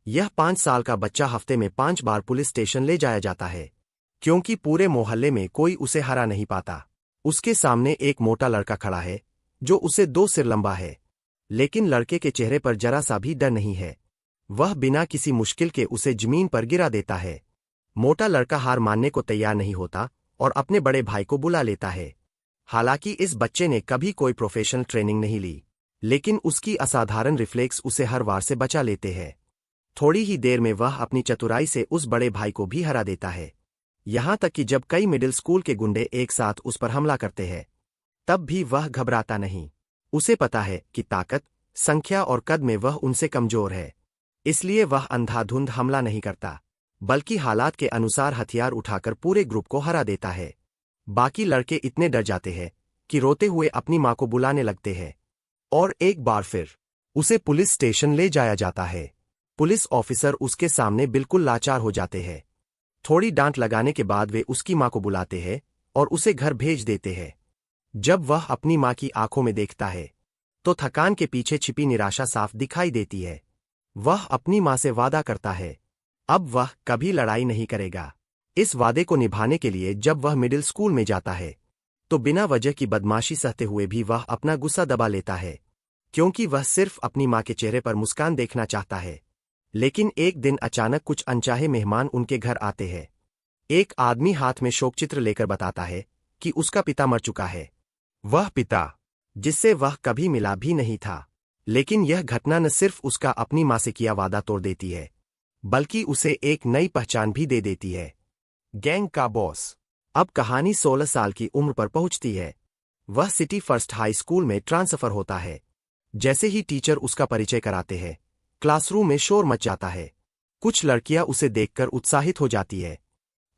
यह 5 साल का बच्चा हफ्ते में 5 बार पुलिस स्टेशन ले जाया जाता है, क्योंकि पूरे मोहल्ले में कोई उसे हरा नहीं पाता। उसके सामने एक मोटा लड़का खड़ा है, जो उसे 2 सिर लंबा है, लेकिन लड़के के चेहरे पर जरा सा भी डर नहीं है। वह बिना किसी मुश्किल के उसे जमीन पर गिरा देता है। मोटा लड़का हार मानने को तैयार नहीं होता और अपने बड़े भाई को बुला लेता है। हालांकि इस बच्चे ने कभी कोई प्रोफेशनल ट्रेनिंग नहीं ली, लेकिन उसकी असाधारण रिफ्लेक्स उसे हर वार से बचा लेते हैं। थोड़ी ही देर में वह अपनी चतुराई से उस बड़े भाई को भी हरा देता है। यहां तक कि जब कई मिडिल स्कूल के गुंडे एक साथ उस पर हमला करते हैं, तब भी वह घबराता नहीं। उसे पता है कि ताकत, संख्या और कद में वह उनसे कमजोर है, इसलिए वह अंधाधुंध हमला नहीं करता, बल्कि हालात के अनुसार हथियार उठाकर पूरे ग्रुप को हरा देता है। बाकी लड़के इतने डर जाते हैं कि रोते हुए अपनी मां को बुलाने लगते हैं, और एक बार फिर उसे पुलिस स्टेशन ले जाया जाता है। पुलिस ऑफिसर उसके सामने बिल्कुल लाचार हो जाते हैं। थोड़ी डांट लगाने के बाद वे उसकी मां को बुलाते हैं और उसे घर भेज देते हैं। जब वह अपनी मां की आंखों में देखता है, तो थकान के पीछे छिपी निराशा साफ दिखाई देती है। वह अपनी मां से वादा करता है, अब वह कभी लड़ाई नहीं करेगा। इस वादे को निभाने के लिए जब वह मिडिल स्कूल में जाता है, तो बिना वजह की बदमाशी सहते हुए भी वह अपना गुस्सा दबा लेता है, क्योंकि वह सिर्फ अपनी मां के चेहरे पर मुस्कान देखना चाहता है। लेकिन एक दिन अचानक कुछ अनचाहे मेहमान उनके घर आते हैं। एक आदमी हाथ में शोकचित्र लेकर बताता है कि उसका पिता मर चुका है। वह पिता, जिससे वह कभी मिला भी नहीं था। लेकिन यह घटना न सिर्फ उसका अपनी मां से किया वादा तोड़ देती है, बल्कि उसे एक नई पहचान भी दे देती है, गैंग का बॉस। अब कहानी 16 साल की उम्र पर पहुंचती है। वह सिटी फर्स्ट हाई स्कूल में ट्रांसफर होता है। जैसे ही टीचर उसका परिचय कराते हैं, क्लासरूम में शोर मच जाता है। कुछ लड़कियां उसे देखकर उत्साहित हो जाती है,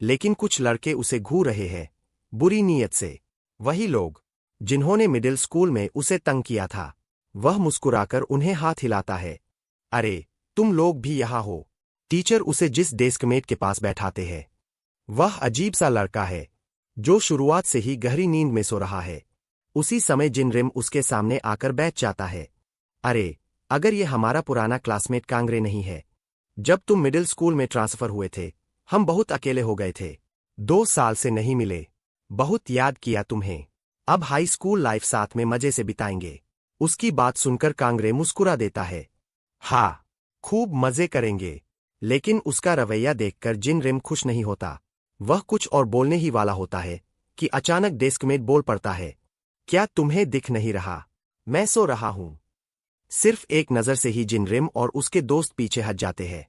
लेकिन कुछ लड़के उसे घूर रहे हैं, बुरी नीयत से। वही लोग जिन्होंने मिडिल स्कूल में उसे तंग किया था। वह मुस्कुराकर उन्हें हाथ हिलाता है। अरे, तुम लोग भी यहाँ हो। टीचर उसे जिस डेस्कमेट के पास बैठाते हैं, वह अजीब सा लड़का है, जो शुरुआत से ही गहरी नींद में सो रहा है। उसी समय जिन रिम उसके सामने आकर बैठ जाता है। अरे, अगर ये हमारा पुराना क्लासमेट कांग्रे नहीं है। जब तुम मिडिल स्कूल में ट्रांसफर हुए थे, हम बहुत अकेले हो गए थे। 2 साल से नहीं मिले, बहुत याद किया तुम्हें। अब हाई स्कूल लाइफ साथ में मजे से बिताएंगे। उसकी बात सुनकर कांग्रे मुस्कुरा देता है। हाँ, खूब मजे करेंगे। लेकिन उसका रवैया देखकर जिन रिम खुश नहीं होता। वह कुछ और बोलने ही वाला होता है कि अचानक डेस्कमेट बोल पड़ता है, क्या तुम्हें दिख नहीं रहा? मैं सो रहा हूं। सिर्फ एक नजर से ही जिन रिम और उसके दोस्त पीछे हट जाते हैं।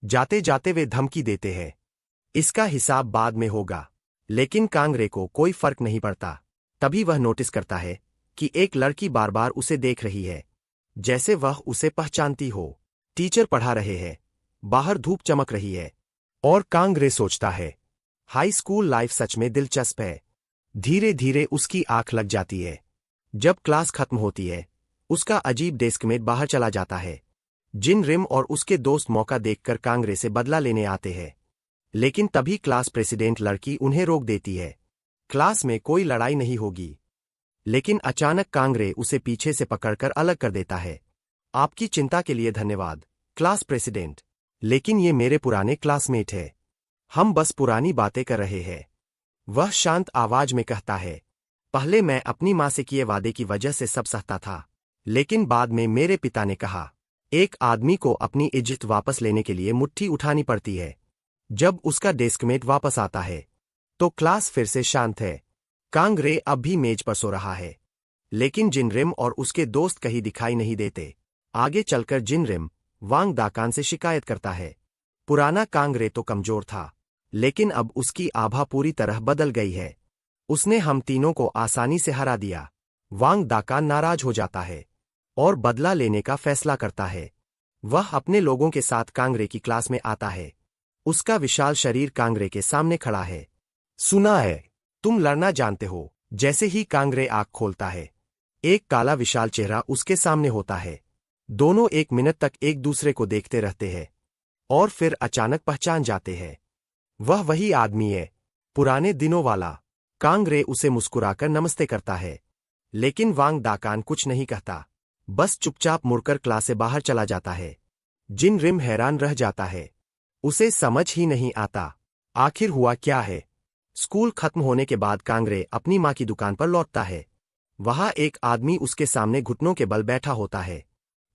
जाते जाते वे धमकी देते हैं, इसका हिसाब बाद में होगा। लेकिन कांग्रे को कोई फर्क नहीं पड़ता। तभी वह नोटिस करता है कि एक लड़की बार बार उसे देख रही है, जैसे वह उसे पहचानती हो। टीचर पढ़ा रहे हैं, बाहर धूप चमक रही है, और कांग्रे सोचता है, हाई स्कूल लाइफ सच में दिलचस्प है। धीरे धीरे उसकी आंख लग जाती है। जब क्लास खत्म होती है, उसका अजीब डेस्कमेट बाहर चला जाता है। जिन रिम और उसके दोस्त मौका देखकर कांग्रे से बदला लेने आते हैं, लेकिन तभी क्लास प्रेसिडेंट लड़की उन्हें रोक देती है। क्लास में कोई लड़ाई नहीं होगी। लेकिन अचानक कांग्रे उसे पीछे से पकड़कर अलग कर देता है। आपकी चिंता के लिए धन्यवाद, क्लास प्रेसिडेंट, लेकिन ये मेरे पुराने क्लासमेट है। हम बस पुरानी बातें कर रहे हैं। वह शांत आवाज में कहता है, पहले मैं अपनी मां से किए वादे की वजह से सब सहता था, लेकिन बाद में मेरे पिता ने कहा, एक आदमी को अपनी इज्जत वापस लेने के लिए मुट्ठी उठानी पड़ती है। जब उसका डेस्कमेट वापस आता है, तो क्लास फिर से शांत है। कांग्रे अब भी मेज पर सो रहा है, लेकिन जिन रिम और उसके दोस्त कहीं दिखाई नहीं देते। आगे चलकर जिन रिम वांग दाकान से शिकायत करता है। पुराना कांग्रे तो कमजोर था, लेकिन अब उसकी आभा पूरी तरह बदल गई है। उसने हम तीनों को आसानी से हरा दिया। वांग दाकान नाराज हो जाता है और बदला लेने का फैसला करता है। वह अपने लोगों के साथ कांग्रे की क्लास में आता है। उसका विशाल शरीर कांग्रे के सामने खड़ा है। सुना है, तुम लड़ना जानते हो। जैसे ही कांग्रे आंख खोलता है, एक काला विशाल चेहरा उसके सामने होता है। दोनों 1 मिनट तक एक दूसरे को देखते रहते हैं, और फिर अचानक पहचान जाते हैं। वह वही आदमी है, पुराने दिनों वाला। कांग्रे उसे मुस्कुराकर नमस्ते करता है, लेकिन वांग दाकान कुछ नहीं कहता, बस चुपचाप मुड़कर क्लास से बाहर चला जाता है। जिन रिम हैरान रह जाता है। उसे समझ ही नहीं आता आखिर हुआ क्या है। स्कूल खत्म होने के बाद कांगरे अपनी माँ की दुकान पर लौटता है। वहां एक आदमी उसके सामने घुटनों के बल बैठा होता है।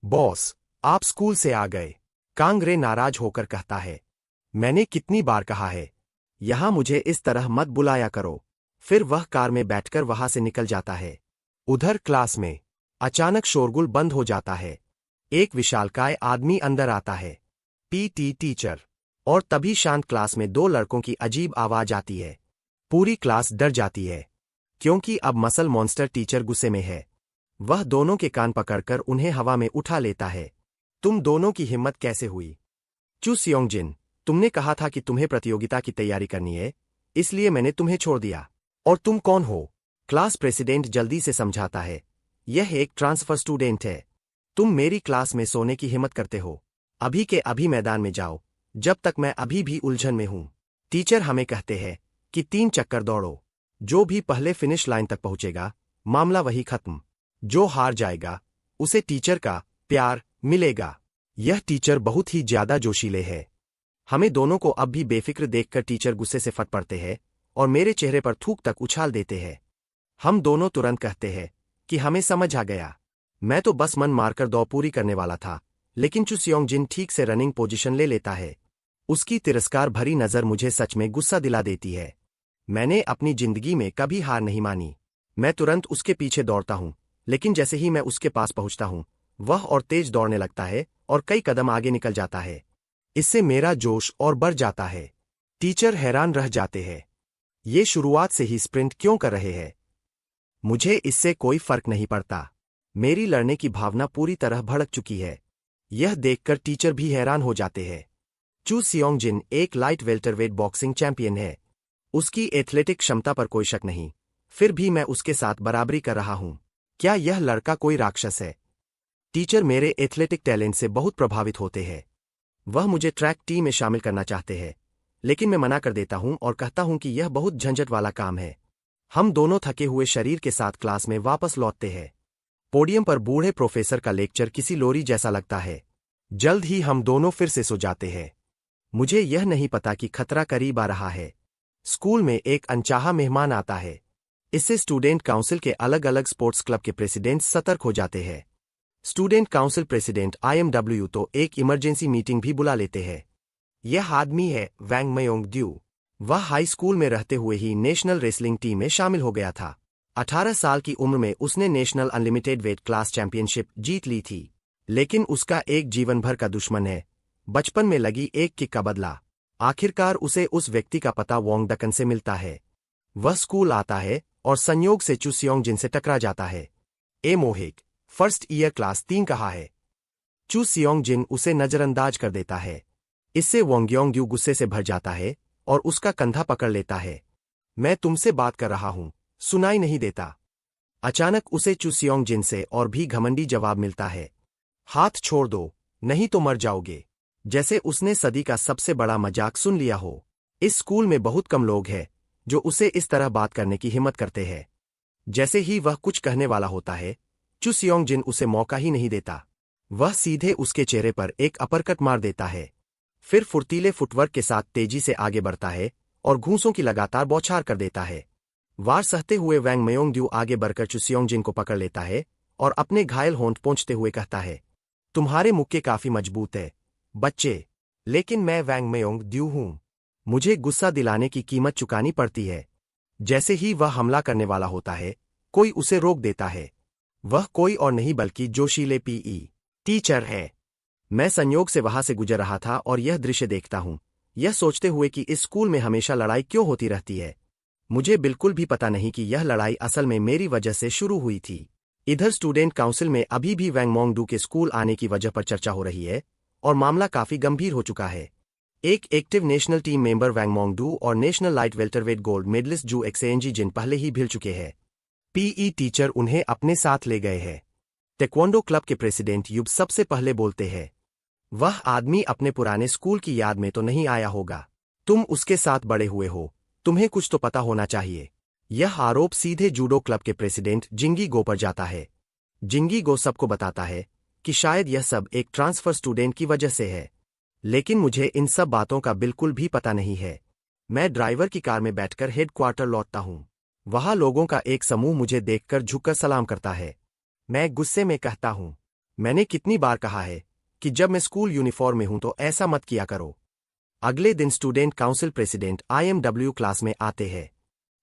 बॉस, आप स्कूल से आ गए। कांगरे नाराज होकर कहता है। मैंने कितनी बार कहा है, यहां मुझे इस तरह मत बुलाया करो। फिर वह कार में बैठकर वहां से निकल जाता है। उधर क्लास में अचानक शोरगुल बंद हो जाता है। एक विशालकाय आदमी अंदर आता है। PT teacher. और तभी शांत क्लास में दो लड़कों की अजीब आवाज आती है। पूरी क्लास डर जाती है, क्योंकि अब मसल मॉन्स्टर टीचर गुस्से में है। वह दोनों के कान पकड़कर उन्हें हवा में उठा लेता है। तुम दोनों की हिम्मत कैसे हुई? चू सियोंगजिन, तुमने कहा था कि तुम्हें प्रतियोगिता की तैयारी करनी है, इसलिए मैंने तुम्हें छोड़ दिया। और तुम कौन हो? क्लास प्रेसिडेंट जल्दी से समझाता है। यह एक ट्रांसफर स्टूडेंट है। तुम मेरी क्लास में सोने की हिम्मत करते हो? अभी के अभी मैदान में जाओ, जब तक मैं अभी भी उलझन में हूं। टीचर हमें कहते हैं कि 3 चक्कर दौड़ो। जो भी पहले फिनिश लाइन तक पहुंचेगा, मामला वही खत्म। जो हार जाएगा, उसे टीचर का प्यार मिलेगा। यह टीचर बहुत ही ज्यादा जोशीले है। हमें दोनों को अब भी बेफिक्र देखकर टीचर गुस्से से फट पड़ते हैं और मेरे चेहरे पर थूक तक उछाल देते हैं। हम दोनों तुरंत कहते हैं कि हमें समझ आ गया। मैं तो बस मन मारकर दौड़ पूरी करने वाला था, लेकिन चू सियोंगजिन ठीक से रनिंग पोजीशन ले लेता है। उसकी तिरस्कार भरी नजर मुझे सच में गुस्सा दिला देती है। मैंने अपनी जिंदगी में कभी हार नहीं मानी। मैं तुरंत उसके पीछे दौड़ता हूं, लेकिन जैसे ही मैं उसके पास पहुंचता हूं, वह और तेज दौड़ने लगता है और कई कदम आगे निकल जाता है। इससे मेरा जोश और बढ़ जाता है। टीचर हैरान रह जाते हैं। ये शुरुआत से ही स्प्रिंट क्यों कर रहे हैं? मुझे इससे कोई फर्क नहीं पड़ता। मेरी लड़ने की भावना पूरी तरह भड़क चुकी है। यह देखकर टीचर भी हैरान हो जाते हैं। चू सियोंगजिन एक लाइट वेल्टरवेट बॉक्सिंग चैंपियन है। उसकी एथलेटिक क्षमता पर कोई शक नहीं, फिर भी मैं उसके साथ बराबरी कर रहा हूं। क्या यह लड़का कोई राक्षस है? टीचर मेरे एथलेटिक टैलेंट से बहुत प्रभावित होते हैं। वह मुझे ट्रैक टीम में शामिल करना चाहते हैं, लेकिन मैं मना कर देता हूं और कहता हूं कि यह बहुत झंझट वाला काम है। हम दोनों थके हुए शरीर के साथ क्लास में वापस लौटते हैं। पोडियम पर बूढ़े प्रोफेसर का लेक्चर किसी लोरी जैसा लगता है। जल्द ही हम दोनों फिर से सो जाते हैं। मुझे यह नहीं पता कि खतरा करीब आ रहा है। स्कूल में एक अनचाहा मेहमान आता है। इससे स्टूडेंट काउंसिल के अलग अलग स्पोर्ट्स क्लब के प्रेसिडेंट सतर्क हो जाते हैं। स्टूडेंट काउंसिल प्रेसिडेंट IMW तो एक इमरजेंसी मीटिंग भी बुला लेते हैं। यह आदमी है वैंग मयोंग-ड्यू। वह हाई स्कूल में रहते हुए ही नेशनल रेसलिंग टीम में शामिल हो गया था। 18 साल की उम्र में उसने national unlimited weight class championship जीत ली थी। लेकिन उसका एक जीवन भर का दुश्मन है, बचपन में लगी एक किक का बदला। आखिरकार उसे उस व्यक्ति का पता वोंग डकन से मिलता है। वह स्कूल आता है और संयोग से चू सियोंगजिन से टकरा जाता है। ए मोहिक, फर्स्ट ईयर क्लास 3 कहा है। चू सियोंगजिन उसे नजरअंदाज कर देता है। इससे वोंग्योंग-ड्यू गुस्से से भर जाता है और उसका कंधा पकड़ लेता है। मैं तुमसे बात कर रहा हूं, सुनाई नहीं देता? अचानक उसे चू सियोंगजिन से और भी घमंडी जवाब मिलता है। हाथ छोड़ दो, नहीं तो मर जाओगे। जैसे उसने सदी का सबसे बड़ा मजाक सुन लिया हो। इस स्कूल में बहुत कम लोग हैं जो उसे इस तरह बात करने की हिम्मत करते हैं। जैसे ही वह कुछ कहने वाला होता है, चू सियोंगजिन उसे मौका ही नहीं देता। वह सीधे उसके चेहरे पर एक अपरकट मार देता है। फिर फुर्तीले फुटवर्क के साथ तेजी से आगे बढ़ता है और घूंसों की लगातार बौछार कर देता है। वार सहते हुए वैंग मयोंग-ड्यू आगे बढ़कर चू सियोंगजिन को पकड़ लेता है और अपने घायल होंठ पोंछते हुए कहता है, तुम्हारे मुक्के काफी मजबूत है, बच्चे। लेकिन मैं वैंग मयोंग-ड्यू हूं। मुझे गुस्सा दिलाने की कीमत चुकानी पड़ती है। जैसे ही वह हमला करने वाला होता है, कोई उसे रोक देता है। वह कोई और नहीं बल्कि जोशीले PE टीचर है। मैं संयोग से वहां से गुजर रहा था और यह दृश्य देखता हूं, यह सोचते हुए कि इस स्कूल में हमेशा लड़ाई क्यों होती रहती है। मुझे बिल्कुल भी पता नहीं कि यह लड़ाई असल में मेरी वजह से शुरू हुई थी। इधर स्टूडेंट काउंसिल में अभी भी वैंग मोंग-डू के स्कूल आने की वजह पर चर्चा हो रही है और मामला काफी गंभीर हो चुका है। एक active national team member Wang Mongdu और national light welterweight gold medallist जू एक्सेंजी-जिन पहले ही भिड़ चुके हैं। PE टीचर उन्हें अपने साथ ले गए हैं। टेक्वांडो क्लब के प्रेसिडेंट युब सबसे पहले बोलते हैं। वह आदमी अपने पुराने स्कूल की याद में तो नहीं आया होगा। तुम उसके साथ बड़े हुए हो, तुम्हें कुछ तो पता होना चाहिए। यह आरोप सीधे जूडो क्लब के प्रेसिडेंट जिंगी गो पर जाता है। जिंगी गो सबको बताता है कि शायद यह सब एक ट्रांसफर स्टूडेंट की वजह से है, लेकिन मुझे इन सब बातों का बिल्कुल भी पता नहीं है। मैं ड्राइवर की कार में बैठकर हेडक्वार्टर लौटता हूँ। वहाँ लोगों का एक समूह मुझे देखकर झुककर सलाम करता है। मैं गुस्से में कहता हूँ, मैंने कितनी बार कहा है कि जब मैं स्कूल यूनिफॉर्म में हूं तो ऐसा मत किया करो। अगले दिन student council president IMW class में आते हैं।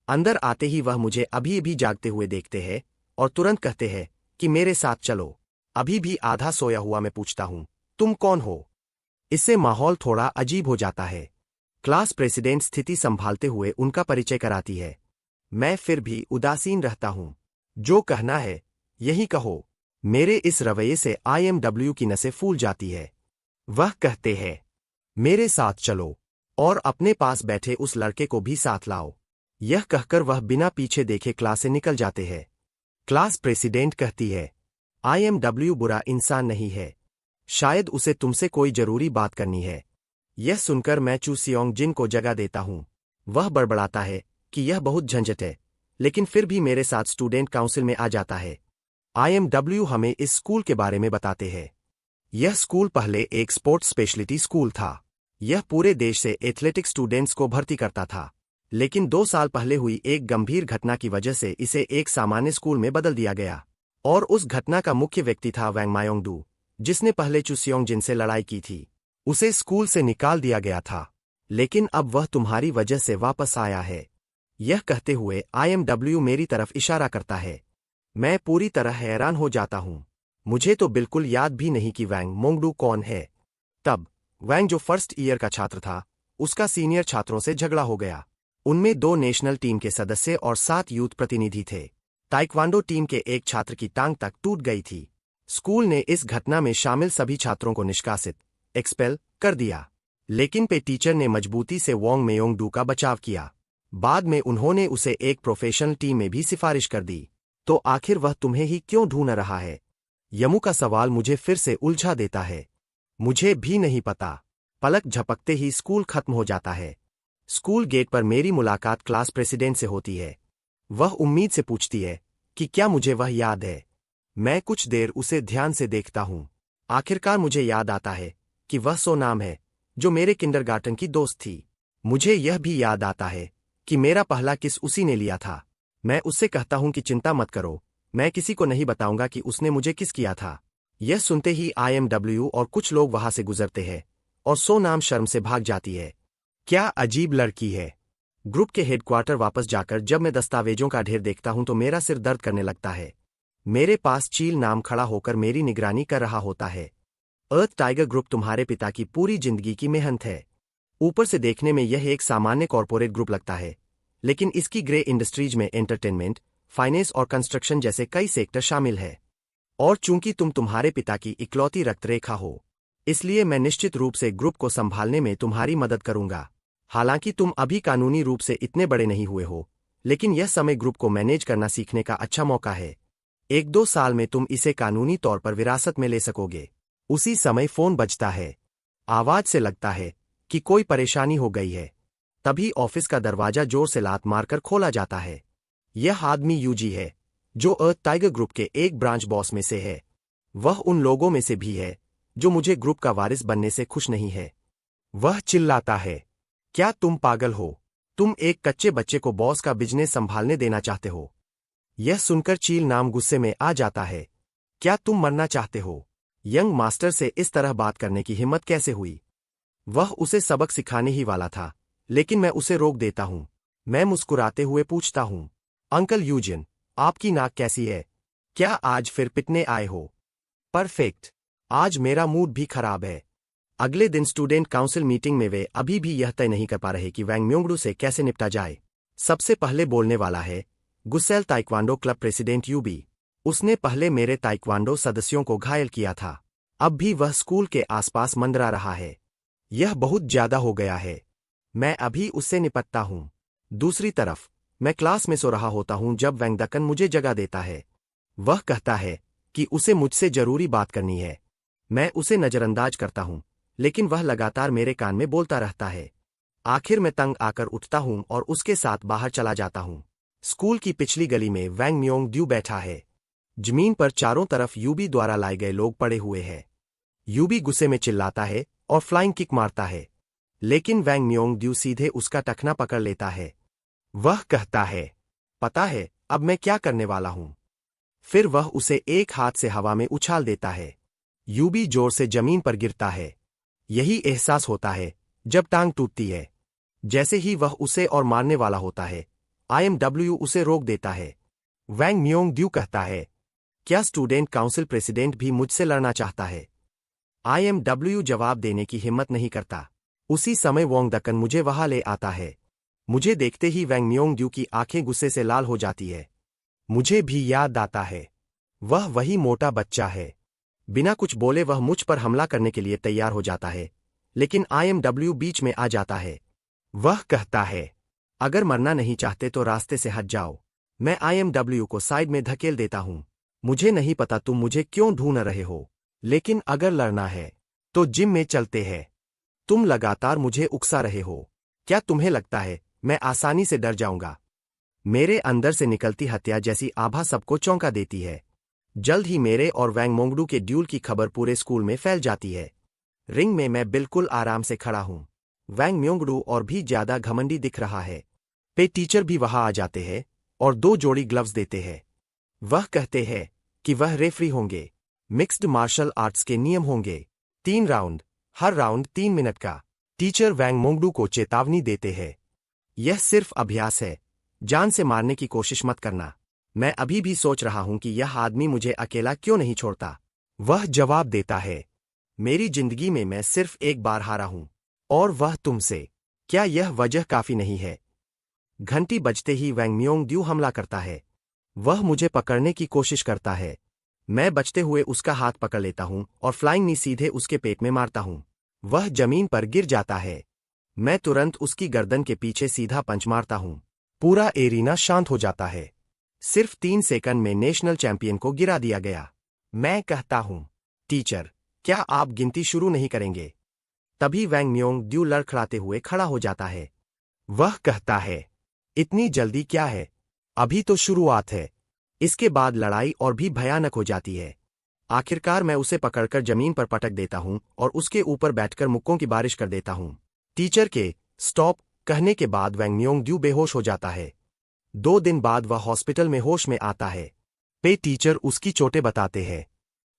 अंदर आते ही वह मुझे अभी भी जागते हुए देखते हैं और तुरंत कहते हैं कि मेरे साथ चलो। अभी भी आधा सोया हुआ मैं पूछता हूँ, तुम कौन हो? इससे माहौल थोड़ा अजीब हो जाता है। क्लास प्रेसिडेंट स्थिति संभालते हुए उनका परिचय कराती है। मैं फिर भी उदासीन रहता हूं। जो कहना है यही कहो। मेरे इस रवैये से IMW की नसें फूल जाती है। वह कहते हैं, मेरे साथ चलो और अपने पास बैठे उस लड़के को भी साथ लाओ। यह कहकर वह बिना पीछे देखे क्लास से निकल जाते हैं। क्लास प्रेसिडेंट कहती है, IMW बुरा इंसान नहीं है, शायद उसे तुमसे कोई जरूरी बात करनी है। यह सुनकर मैं चू सियोंग जिन को जगह देता हूं। वह बड़बड़ाता है कि यह बहुत झंझट है, लेकिन फिर भी मेरे साथ स्टूडेंट काउंसिल में आ जाता है। IMW हमें इस स्कूल के बारे में बताते हैं। यह स्कूल पहले एक स्पोर्ट्स स्पेशलिटी स्कूल था। यह पूरे देश से एथलेटिक स्टूडेंट्स को भर्ती करता था, लेकिन 2 साल पहले हुई एक गंभीर घटना की वजह से इसे एक सामान्य स्कूल में बदल दिया गया। और उस घटना का मुख्य व्यक्ति था वैंग मायोंगडू, जिसने पहले चू सियोंग जिन से लड़ाई की थी। उसे स्कूल से निकाल दिया गया था, लेकिन अब वह तुम्हारी वजह से वापस आया है। यह कहते हुए IMW मेरी तरफ इशारा करता है। मैं पूरी तरह हैरान हो जाता हूं। मुझे तो बिल्कुल याद भी नहीं कि वैंग मोंगडू कौन है। तब वैंग, जो फर्स्ट ईयर का छात्र था, उसका सीनियर छात्रों से झगड़ा हो गया। उनमें 2 नेशनल टीम के सदस्य और 7 यूथ प्रतिनिधि थे। ताइक्वांडो टीम के एक छात्र की टांग तक टूट गई थी। स्कूल ने इस घटना में शामिल सभी छात्रों को निष्कासित एक्सपेल कर दिया, लेकिन पे टीचर ने मजबूती से वोंग मेयोंगडू का बचाव किया। बाद में उन्होंने उसे एक प्रोफेशनल टीम में भी सिफारिश कर दी। तो आखिर वह तुम्हें ही क्यों ढूंढ रहा है? यमू का सवाल मुझे फिर से उलझा देता है। मुझे भी नहीं पता। पलक झपकते ही स्कूल खत्म हो जाता है। स्कूल गेट पर मेरी मुलाकात क्लास प्रेसिडेंट से होती है। वह उम्मीद से पूछती है कि क्या मुझे वह याद है। मैं कुछ देर उसे ध्यान से देखता हूं। आखिरकार मुझे याद आता है कि वह सो नाम है, जो मेरे किंडरगार्टन की दोस्त थी। मुझे यह भी याद आता है कि मेरा पहला किस उसी ने लिया था। मैं उससे कहता हूं कि चिंता मत करो, मैं किसी को नहीं बताऊंगा कि उसने मुझे किस किया था। यह सुनते ही IMW और कुछ लोग वहां से गुजरते हैं और सो नाम शर्म से भाग जाती है। क्या अजीब लड़की है। ग्रुप के हेडक्वार्टर वापस जाकर जब मैं दस्तावेजों का ढेर देखता हूं तो मेरा सिर दर्द करने लगता है। मेरे पास चील नाम खड़ा होकर मेरी निगरानी कर रहा होता है। अर्थ टाइगर ग्रुप तुम्हारे पिता की पूरी जिंदगी की मेहनत है। ऊपर से देखने में यह एक सामान्य कॉरपोरेट ग्रुप लगता है, लेकिन इसकी ग्रे इंडस्ट्रीज में एंटरटेनमेंट, फाइनेंस और कंस्ट्रक्शन जैसे कई सेक्टर शामिल है। और चूंकि तुम तुम्हारे पिता की इकलौती रक्तरेखा हो, इसलिए मैं निश्चित रूप से ग्रुप को संभालने में तुम्हारी मदद करूंगा। हालांकि तुम अभी कानूनी रूप से इतने बड़े नहीं हुए हो, लेकिन यह समय ग्रुप को मैनेज करना सीखने का अच्छा मौका है। 1-2 साल में तुम इसे कानूनी तौर पर विरासत में ले सकोगे। उसी समय फोन बजता है। आवाज से लगता है कि कोई परेशानी हो गई है। तभी ऑफिस का दरवाजा जोर से लात मारकर खोला जाता है। यह आदमी यूजी है, जो अर्थ टाइगर ग्रुप के एक ब्रांच बॉस में से है। वह उन लोगों में से भी है जो मुझे ग्रुप का वारिस बनने से खुश नहीं है। वह चिल्लाता है, क्या तुम पागल हो? तुम एक कच्चे बच्चे को बॉस का बिजनेस संभालने देना चाहते हो? यह सुनकर चील नाम गुस्से में आ जाता है। क्या तुम मरना चाहते हो? यंग मास्टर से इस तरह बात करने की हिम्मत कैसे हुई? वह उसे सबक सिखाने ही वाला था, लेकिन मैं उसे रोक देता हूं। मैं मुस्कुराते हुए पूछता हूं, अंकल यूजिन, आपकी नाक कैसी है? क्या आज फिर पिटने आए हो? परफेक्ट। आज मेरा मूड भी खराब है। अगले दिन स्टूडेंट काउंसिल मीटिंग में वे अभी भी यह तय नहीं कर पा रहे कि वैंग म्योंगडू से कैसे निपटा जाए। सबसे पहले बोलने वाला है गुसेल ताइक्वांडो क्लब प्रेसिडेंट यूबी। उसने पहले मेरे ताइक्वांडो सदस्यों को घायल किया था। अब भी वह स्कूल के आसपास मंडरा रहा है। यह बहुत ज्यादा हो गया है। मैं अभी उससे निपटता हूं। दूसरी तरफ मैं क्लास में सो रहा होता हूं जब वैंग दकन मुझे जगा देता है। वह कहता है कि उसे मुझसे जरूरी बात करनी है। मैं उसे नजरअंदाज करता हूं, लेकिन वह लगातार मेरे कान में बोलता रहता है। आखिर मैं तंग आकर उठता हूं और उसके साथ बाहर चला जाता हूं। स्कूल की पिछली गली में वैंग म्योंग ड्यू बैठा है। जमीन पर चारों तरफ यूबी द्वारा लाए गए लोग पड़े हुए हैं। यूबी गुस्से में चिल्लाता है और फ्लाइंग किक मारता है, लेकिन वैंग म्योंग ड्यू सीधे उसका टखना पकड़ लेता है। वह कहता है, पता है अब मैं क्या करने वाला हूं। फिर वह उसे एक हाथ से हवा में उछाल देता है। यूबी जोर से जमीन पर गिरता है। यही एहसास होता है जब टांग टूटती है। जैसे ही वह उसे और मारने वाला होता है, IMW उसे रोक देता है। वैंग म्योंग ड्यू कहता है, क्या स्टूडेंट काउंसिल प्रेसिडेंट भी मुझसे लड़ना चाहता है? IMW जवाब देने की हिम्मत नहीं करता। उसी समय वोंग दकन मुझे वहां ले आता है। मुझे देखते ही वैंग म्योंग ड्यू की आंखें गुस्से से लाल हो जाती है। मुझे भी याद आता है, वह वही मोटा बच्चा है। बिना कुछ बोले वह मुझ पर हमला करने के लिए तैयार हो जाता है, लेकिन IMW बीच में आ जाता है। वह कहता है, अगर मरना नहीं चाहते तो रास्ते से हट जाओ। मैं IMW को साइड में धकेल देता हूं। मुझे नहीं पता तुम मुझे क्यों ढूंढ रहे हो, लेकिन अगर लड़ना है तो जिम में चलते हैं। तुम लगातार मुझे उकसा रहे हो। क्या तुम्हें लगता है मैं आसानी से डर जाऊंगा? मेरे अंदर से निकलती हत्या जैसी आभा सबको चौंका देती है। जल्द ही मेरे और वैंग मोंगडू के ड्यूल की खबर पूरे स्कूल में फैल जाती है। रिंग में मैं बिल्कुल आराम से खड़ा हूं। वैंग म्योंगडू और भी ज्यादा घमंडी दिख रहा है। पे टीचर भी वहां आ जाते हैं और 2 जोड़ी ग्लव्स देते हैं। वह कहते हैं कि वह रेफरी होंगे। मिक्स्ड मार्शल आर्ट्स के नियम होंगे। 3 राउंड, हर राउंड 3 मिनट का। टीचर वैंग मोंगडू को चेतावनी देते हैं, यह सिर्फ अभ्यास है, जान से मारने की कोशिश मत करना। मैं अभी भी सोच रहा हूं कि यह आदमी मुझे अकेला क्यों नहीं छोड़ता। वह जवाब देता है, मेरी जिंदगी में मैं सिर्फ एक बार हारा हूं, और वह तुमसे। क्या यह वजह काफी नहीं है? घंटी बजते ही वैंग म्योंग ड्यू हमला करता है। वह मुझे पकड़ने की कोशिश करता है। मैं बचते हुए उसका हाथ पकड़ लेता हूं और फ्लाइंग नी सीधे उसके पेट में मारता हूं। वह जमीन पर गिर जाता है। मैं तुरंत उसकी गर्दन के पीछे सीधा पंच मारता हूं। पूरा एरिना शांत हो जाता है। सिर्फ 3 सेकंड में नेशनल चैंपियन को गिरा दिया गया। मैं कहता हूं, टीचर, क्या आप गिनती शुरू नहीं करेंगे? तभी वैंग म्योंग ड्यू लड़खड़ाते हुए खड़ा हो जाता है। वह कहता है, इतनी जल्दी क्या है? अभी तो शुरुआत है। इसके बाद लड़ाई और भी भयानक हो जाती है। आखिरकार मैं उसे पकड़कर जमीन पर पटक देता हूं और उसके ऊपर बैठकर मुक्कों की बारिश कर देता हूं। टीचर के स्टॉप कहने के बाद वैंग म्योंग ड्यू बेहोश हो जाता है। 2 दिन बाद वह हॉस्पिटल में होश में आता है। पे टीचर उसकी चोटें बताते हैं।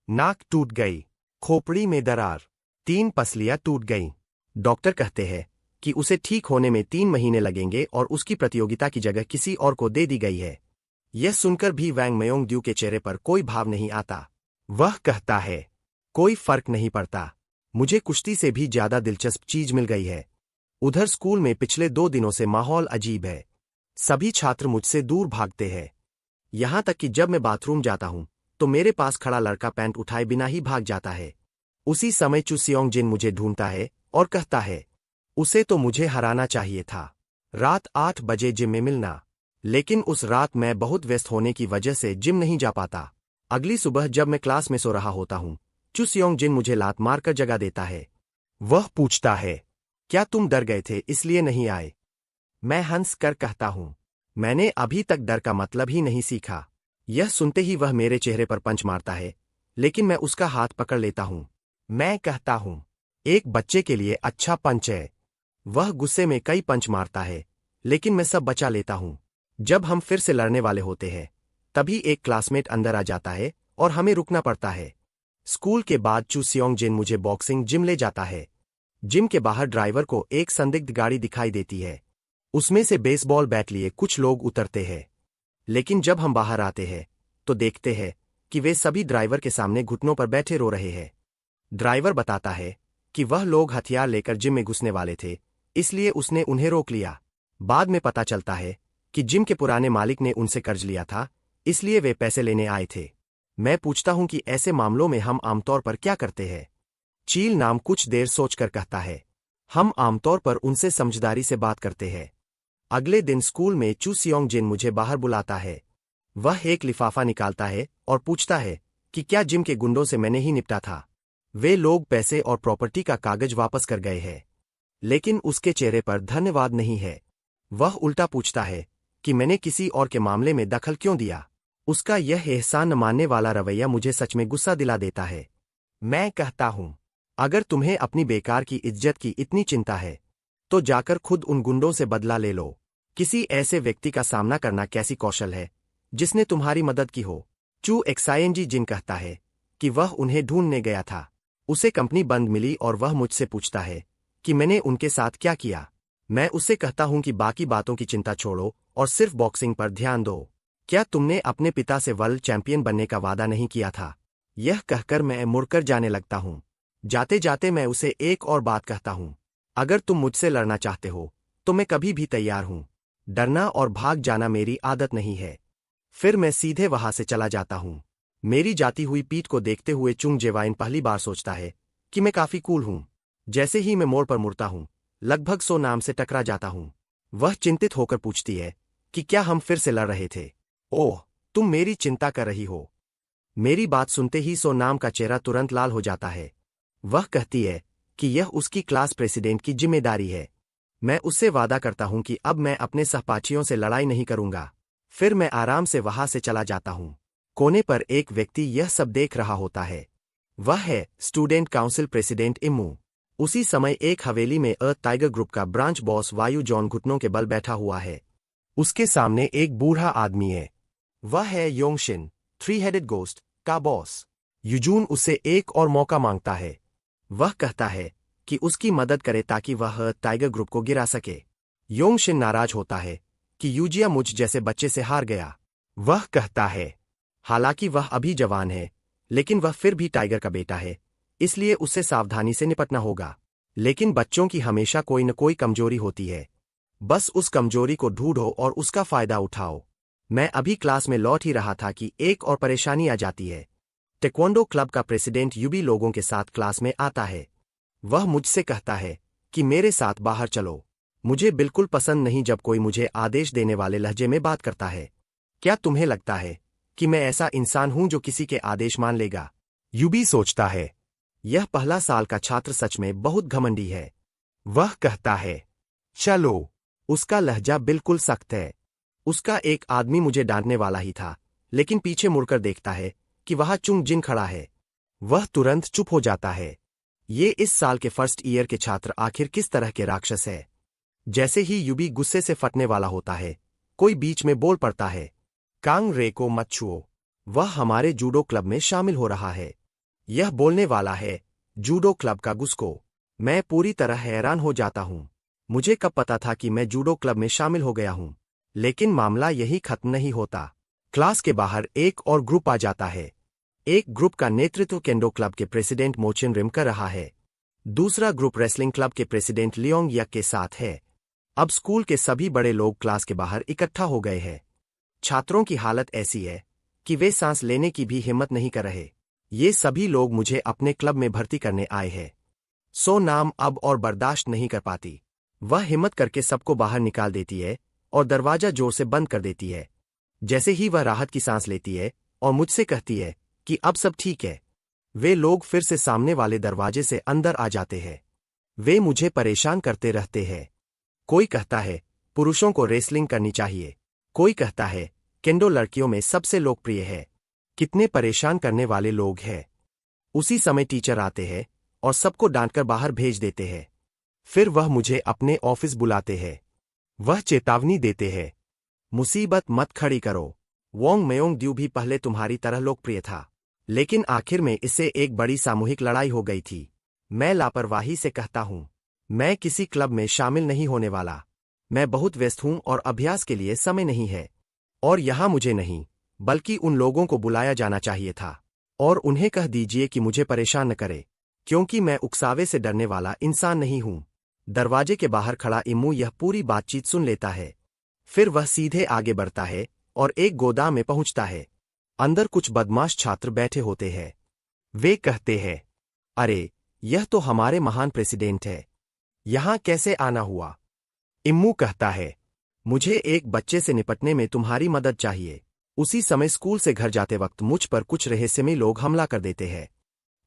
नाक टूट गई, खोपड़ी में दरार, 3 पसलियां टूट गईं। डॉक्टर कहते हैं कि उसे ठीक होने में 3 महीने लगेंगे और उसकी प्रतियोगिता की जगह किसी और को दे दी गई है। यह सुनकर भी वैंग म्योंग ड्यू के चेहरे पर कोई भाव नहीं आता। वह कहता है, कोई फर्क नहीं पड़ता। मुझे कुश्ती से भी ज्यादा दिलचस्प चीज मिल गई है। उधर स्कूल में पिछले 2 दिनों से माहौल अजीब है। सभी छात्र मुझसे दूर भागते हैं। यहां तक कि जब मैं बाथरूम जाता हूं तो मेरे पास खड़ा लड़का पैंट उठाए बिना ही भाग जाता है। उसी समय चू सियोंग जिन मुझे ढूंढता है और कहता है, उसे तो मुझे हराना चाहिए था। रात 8 बजे जिम में मिलना। लेकिन उस रात मैं बहुत व्यस्त होने की वजह से जिम नहीं जा पाता। अगली सुबह जब मैं क्लास में सो रहा होता हूं, चू सियोंग जिन मुझे लात मारकर जगा देता है। वह पूछता है, क्या तुम डर गए थे इसलिए नहीं आए? मैं हंस कर कहता हूं, मैंने अभी तक डर का मतलब ही नहीं सीखा। यह सुनते ही वह मेरे चेहरे पर पंच मारता है, लेकिन मैं उसका हाथ पकड़ लेता हूं। मैं कहता हूं, एक बच्चे के लिए अच्छा पंच है। वह गुस्से में कई पंच मारता है, लेकिन मैं सब बचा लेता हूं। जब हम फिर से लड़ने वाले होते हैं, तभी एक क्लासमेट अंदर आ जाता है और हमें रुकना पड़ता है। स्कूल के बाद चू सियोंग जिन मुझे बॉक्सिंग जिम ले जाता है। जिम के बाहर ड्राइवर को एक संदिग्ध गाड़ी दिखाई देती है। उसमें से बेसबॉल बैट लिए कुछ लोग उतरते हैं। लेकिन जब हम बाहर आते हैं तो देखते हैं कि वे सभी ड्राइवर के सामने घुटनों पर बैठे रो रहे हैं। ड्राइवर बताता है कि वह लोग हथियार लेकर जिम में घुसने वाले थे, इसलिए उसने उन्हें रोक लिया। बाद में पता चलता है कि जिम के पुराने मालिक ने उनसे कर्ज लिया था, इसलिए वे पैसे लेने आए थे। मैं पूछता हूं कि ऐसे मामलों में हम आमतौर पर क्या करते हैं? चील नाम कुछ देर सोचकर कहता है, हम आमतौर पर उनसे समझदारी से बात करते हैं। अगले दिन स्कूल में चू सियोंग जिन मुझे बाहर बुलाता है। वह एक लिफाफा निकालता है और पूछता है कि क्या जिम के गुंडों से मैंने ही निपटा था। वे लोग पैसे और प्रॉपर्टी का कागज वापस कर गए हैं, लेकिन उसके चेहरे पर धन्यवाद नहीं है। वह उल्टा पूछता है कि मैंने किसी और के मामले में दखल क्यों दिया। उसका यह एहसान न मानने वाला रवैया मुझे सच में गुस्सा दिला देता है। मैं कहता हूं, अगर तुम्हें अपनी बेकार की इज्जत की इतनी चिंता है तो जाकर खुद उन गुंडों से बदला ले लो। किसी ऐसे व्यक्ति का सामना करना कैसी कौशल है जिसने तुम्हारी मदद की हो। चू एक्साइएनजी जिन कहता है कि वह उन्हें ढूंढने गया था। उसे कंपनी बंद मिली और वह मुझसे पूछता है कि मैंने उनके साथ क्या किया। मैं उससे कहता हूं कि बाकी बातों की चिंता छोड़ो और सिर्फ बॉक्सिंग पर ध्यान दो। क्या तुमने अपने पिता से वर्ल्ड चैंपियन बनने का वादा नहीं किया था? यह कहकर मैं मुड़कर जाने लगता हूं। जाते जाते मैं उसे एक और बात कहता हूं, अगर तुम मुझसे लड़ना चाहते हो तो मैं कभी भी तैयार हूं। डरना और भाग जाना मेरी आदत नहीं है। फिर मैं सीधे वहां से चला जाता हूं। मेरी जाती हुई पीठ को देखते हुए चुंग जेवाइन पहली बार सोचता है कि मैं काफी कूल हूं। जैसे ही मैं मोड़ पर मुड़ता हूं, लगभग सो नाम से टकरा जाता हूं। वह चिंतित होकर पूछती है कि क्या हम फिर से लड़ रहे थे? ओह, तुम मेरी चिंता कर रही हो। मेरी बात सुनते ही सो नाम का चेहरा तुरंत लाल हो जाता है। वह कहती है कि यह उसकी क्लास प्रेसिडेंट की जिम्मेदारी है। मैं उससे वादा करता हूं कि अब मैं अपने सहपाठियों से लड़ाई नहीं करूंगा। फिर मैं आराम से वहां से चला जाता हूं। कोने पर एक व्यक्ति यह सब देख रहा होता है। वह है स्टूडेंट काउंसिल प्रेसिडेंट इम्मू। उसी समय एक हवेली में अर्थ टाइगर ग्रुप का ब्रांच बॉस वायु जॉन घुटनों के बल बैठा हुआ है। उसके सामने एक बूढ़ा आदमी है। वह है योंगशिन, थ्री हेडेड गोस्ट का बॉस। युजून उससे एक और मौका मांगता है। वह कहता है कि उसकी मदद करे ताकि वह टाइगर ग्रुप को गिरा सके। योंगशिन नाराज होता है कि यूजिया मुझ जैसे बच्चे से हार गया। वह कहता है, हालांकि वह अभी जवान है, लेकिन वह फिर भी टाइगर का बेटा है, इसलिए उसे सावधानी से निपटना होगा। लेकिन बच्चों की हमेशा कोई न कोई कमजोरी होती है। बस उस कमजोरी को ढूंढो और उसका फायदा उठाओ। मैं अभी क्लास में लौट ही रहा था कि एक और परेशानी आ जाती है। टेक्वांडो क्लब का प्रेसिडेंट यूबी लोगों के साथ क्लास में आता है। वह मुझसे कहता है कि मेरे साथ बाहर चलो। मुझे बिल्कुल पसंद नहीं जब कोई मुझे आदेश देने वाले लहजे में बात करता है। क्या तुम्हें लगता है कि मैं ऐसा इंसान हूं जो किसी के आदेश मान लेगा? यूबी सोचता है, यह पहला साल का छात्र सच में बहुत घमंडी है। वह कहता है, चलो। उसका लहजा बिल्कुल सख्त है। उसका एक आदमी मुझे डांटने वाला ही था, लेकिन पीछे मुड़कर देखता है कि वहां चुंग जिन खड़ा है। वह तुरंत चुप हो जाता है। ये इस साल के फर्स्ट ईयर के छात्र आखिर किस तरह के राक्षस है? जैसे ही यूबी गुस्से से फटने वाला होता है, कोई बीच में बोल पड़ता है, कांग रे को मत छुओ, वह हमारे जूडो क्लब में शामिल हो रहा है। यह बोलने वाला है जूडो क्लब का गुस्को। मैं पूरी तरह हैरान हो जाता हूं। मुझे कब पता था कि मैं जूडो क्लब में शामिल हो गया हूं? लेकिन मामला यही खत्म नहीं होता। क्लास के बाहर एक और ग्रुप आ जाता है। एक ग्रुप का नेतृत्व केंडो क्लब के प्रेसिडेंट मोचिन रिम कर रहा है। दूसरा ग्रुप रेसलिंग क्लब के प्रेसिडेंट लियोंग यक के साथ है। अब स्कूल के सभी बड़े लोग क्लास के बाहर इकट्ठा हो गए हैं। छात्रों की हालत ऐसी है कि वे सांस लेने की भी हिम्मत नहीं कर रहे। ये सभी लोग मुझे अपने क्लब में भर्ती करने आए हैं। सो नाम अब और बर्दाश्त नहीं कर पाती। वह हिम्मत करके सबको बाहर निकाल देती है और दरवाजा जोर से बंद कर देती है। जैसे ही वह राहत की सांस लेती है और मुझसे कहती है कि अब सब ठीक है, वे लोग फिर से सामने वाले दरवाजे से अंदर आ जाते हैं। वे मुझे परेशान करते रहते हैं। कोई कहता है पुरुषों को रेसलिंग करनी चाहिए। कोई कहता है केंडो लड़कियों में सबसे लोकप्रिय है। कितने परेशान करने वाले लोग हैं। उसी समय टीचर आते हैं और सबको डांटकर बाहर भेज देते हैं। फिर वह मुझे अपने ऑफिस बुलाते हैं। वह चेतावनी देते हैं, मुसीबत मत खड़ी करो। वोंग मेयोंग ड्यू भी पहले तुम्हारी तरह लोकप्रिय था, लेकिन आखिर में इससे एक बड़ी सामूहिक लड़ाई हो गई थी। मैं लापरवाही से कहता हूं, मैं किसी क्लब में शामिल नहीं होने वाला। मैं बहुत व्यस्त हूं और अभ्यास के लिए समय नहीं है। और यहां मुझे नहीं, बल्कि उन लोगों को बुलाया जाना चाहिए था। और उन्हें कह दीजिए कि मुझे परेशान न करे, क्योंकि मैं उकसावे से डरने वाला इंसान नहीं हूं। दरवाजे के बाहर खड़ा इम्मू यह पूरी बातचीत सुन लेता है। फिर वह सीधे आगे बढ़ता है और एक गोदाम में पहुंचता है। अंदर कुछ बदमाश छात्र बैठे होते हैं। वे कहते हैं, अरे, यह तो हमारे महान प्रेसिडेंट है। यहां कैसे आना हुआ? इम्मू कहता है, मुझे एक बच्चे से निपटने में तुम्हारी मदद चाहिए। उसी समय स्कूल से घर जाते वक्त मुझ पर कुछ रहस्यमयी लोग हमला कर देते हैं।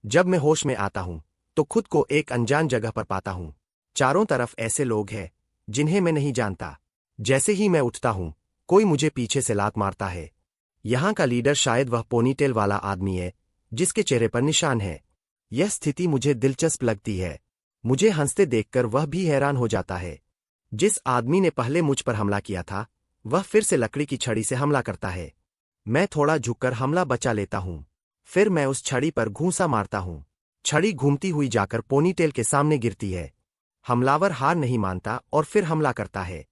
जब मैं होश में आता हूं तो खुद को एक अनजान जगह पर पाता हूं। चारों तरफ ऐसे लोग हैं जिन्हें मैं नहीं जानता। जैसे ही मैं उठता हूं, कोई मुझे पीछे से लात मारता है। यहाँ का लीडर शायद वह पोनीटेल वाला आदमी है जिसके चेहरे पर निशान है। यह स्थिति मुझे दिलचस्प लगती है। मुझे हंसते देखकर वह भी हैरान हो जाता है। जिस आदमी ने पहले मुझ पर हमला किया था वह फिर से लकड़ी की छड़ी से हमला करता है। मैं थोड़ा झुककर हमला बचा लेता हूँ। फिर मैं उस छड़ी पर घूंसा मारता हूँ। छड़ी घूमती हुई जाकर पोनीटेल के सामने गिरती है। हमलावर हार नहीं मानता और फिर हमला करता है।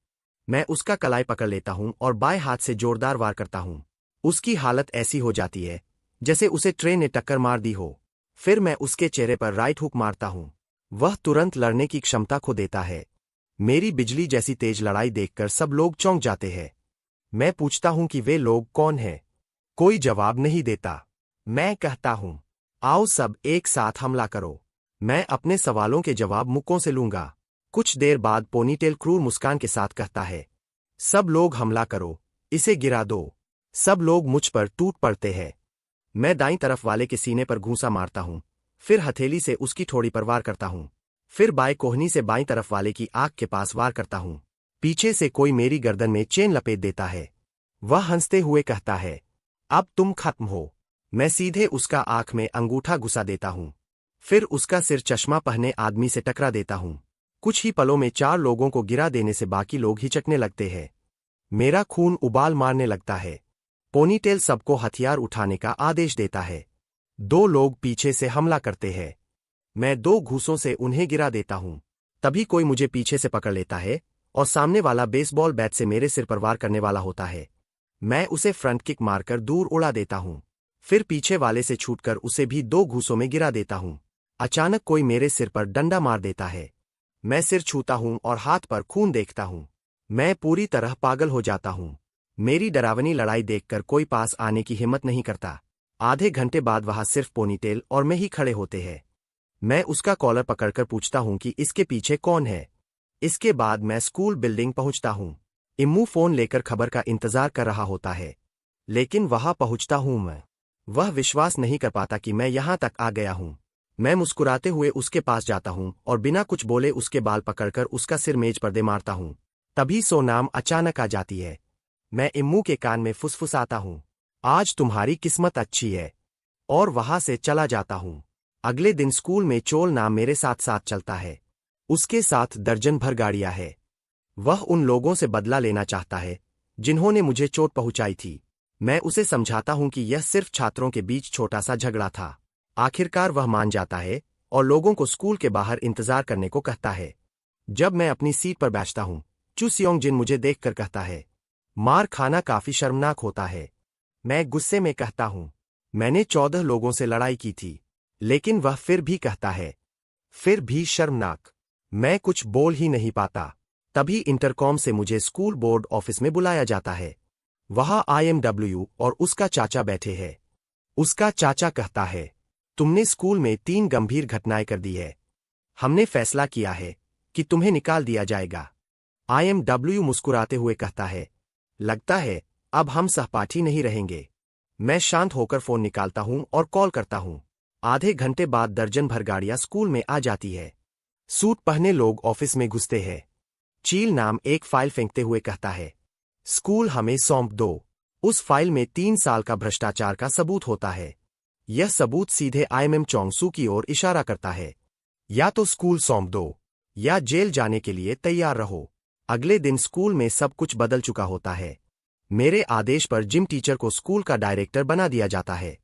मैं उसका कलाई पकड़ लेता हूँ और बाएं हाथ से जोरदार वार करता हूँ। उसकी हालत ऐसी हो जाती है जैसे उसे ट्रेन ने टक्कर मार दी हो। फिर मैं उसके चेहरे पर राइट हुक मारता हूँ। वह तुरंत लड़ने की क्षमता खो देता है। मेरी बिजली जैसी तेज लड़ाई देखकर सब लोग चौंक जाते हैं। मैं पूछता हूँ कि वे लोग कौन हैं। कोई जवाब नहीं देता। मैं कहता हूँ, आओ सब एक साथ हमला करो। मैं अपने सवालों के जवाब मुक्कों से लूंगा। कुछ देर बाद पोनीटेल क्रूर मुस्कान के साथ कहता है, सब लोग हमला करो, इसे गिरा दो। सब लोग मुझ पर टूट पड़ते हैं। मैं दाईं तरफ वाले के सीने पर घूंसा मारता हूँ, फिर हथेली से उसकी ठोड़ी पर वार करता हूँ, फिर बाएं कोहनी से बाईं तरफ वाले की आंख के पास वार करता हूँ। पीछे से कोई मेरी गर्दन में चेन लपेट देता है। वह हंसते हुए कहता है, अब तुम खत्म हो। मैं सीधे उसका आंख में अंगूठा घुसा देता हूँ। फिर उसका सिर चश्मा पहने आदमी से टकरा देता हूँ। कुछ ही पलों में 4 लोगों को गिरा देने से बाकी लोग हिचकने लगते हैं। मेरा खून उबाल मारने लगता है। पोनीटेल सबको हथियार उठाने का आदेश देता है। 2 लोग पीछे से हमला करते हैं। मैं 2 घूंसों से उन्हें गिरा देता हूँ। तभी कोई मुझे पीछे से पकड़ लेता है और सामने वाला बेसबॉल बैट से मेरे सिर पर वार करने वाला होता है। मैं उसे फ्रंट किक मारकर दूर उड़ा देता हूँ। फिर पीछे वाले से छूटकर उसे भी 2 घूंसों में गिरा देता हूँ। अचानक कोई मेरे सिर पर डंडा मार देता है। मैं सिर छूता हूँ और हाथ पर खून देखता हूँ। मैं पूरी तरह पागल हो जाता हूँ। मेरी डरावनी लड़ाई देखकर कोई पास आने की हिम्मत नहीं करता। आधे घंटे बाद वहां सिर्फ पोनीटेल और मैं ही खड़े होते हैं। मैं उसका कॉलर पकड़कर पूछता हूं कि इसके पीछे कौन है। इसके बाद मैं स्कूल बिल्डिंग पहुंचता हूं। इम्मू फोन लेकर खबर का इंतजार कर रहा होता है, लेकिन वहां पहुंचता हूं मैं। वह विश्वास नहीं कर पाता कि मैं यहां तक आ गया हूं। मैं मुस्कुराते हुए उसके पास जाता हूं और बिना कुछ बोले उसके बाल पकड़कर उसका सिर मेज पर दे मारता हूं। तभी सोनाम अचानक आ जाती है। मैं इम्मू के कान में फुसफुसाता हूं, आज तुम्हारी किस्मत अच्छी है, और वहां से चला जाता हूं। अगले दिन स्कूल में चोल नाम मेरे साथ साथ चलता है। उसके साथ दर्जन भर गाड़ियां हैं। वह उन लोगों से बदला लेना चाहता है जिन्होंने मुझे चोट पहुंचाई थी। मैं उसे समझाता हूं कि यह सिर्फ छात्रों के बीच छोटा सा झगड़ा था। आखिरकार वह मान जाता है और लोगों को स्कूल के बाहर इंतजार करने को कहता है। जब मैं अपनी सीट पर बैठता हूं, चू सियोंग जिन मुझे देखकर कहता है, मार खाना काफी शर्मनाक होता है। मैं गुस्से में कहता हूं, मैंने 14 लोगों से लड़ाई की थी। लेकिन वह फिर भी कहता है, फिर भी शर्मनाक। मैं कुछ बोल ही नहीं पाता। तभी इंटरकॉम से मुझे स्कूल बोर्ड ऑफिस में बुलाया जाता है। वहां IMW और उसका चाचा बैठे हैं। उसका चाचा कहता है, तुमने स्कूल में 3 गंभीर घटनाएं कर दी है। हमने फैसला किया है कि तुम्हें निकाल दिया जाएगा। IMW मुस्कुराते हुए कहता है, लगता है अब हम सहपाठी नहीं रहेंगे। मैं शांत होकर फोन निकालता हूं और कॉल करता हूं। आधे घंटे बाद दर्जन भर गाड़ियां स्कूल में आ जाती है। सूट पहने लोग ऑफिस में घुसते हैं। चील नाम एक फाइल फेंकते हुए कहता है, स्कूल हमें सौंप दो। उस फाइल में 3 साल का भ्रष्टाचार का सबूत होता है। यह सबूत सीधे IMM चोंगसू की ओर इशारा करता है। या तो स्कूल सौंप दो या जेल जाने के लिए तैयार रहो। अगले दिन स्कूल में सब कुछ बदल चुका होता है। मेरे आदेश पर जिम टीचर को स्कूल का डायरेक्टर बना दिया जाता है।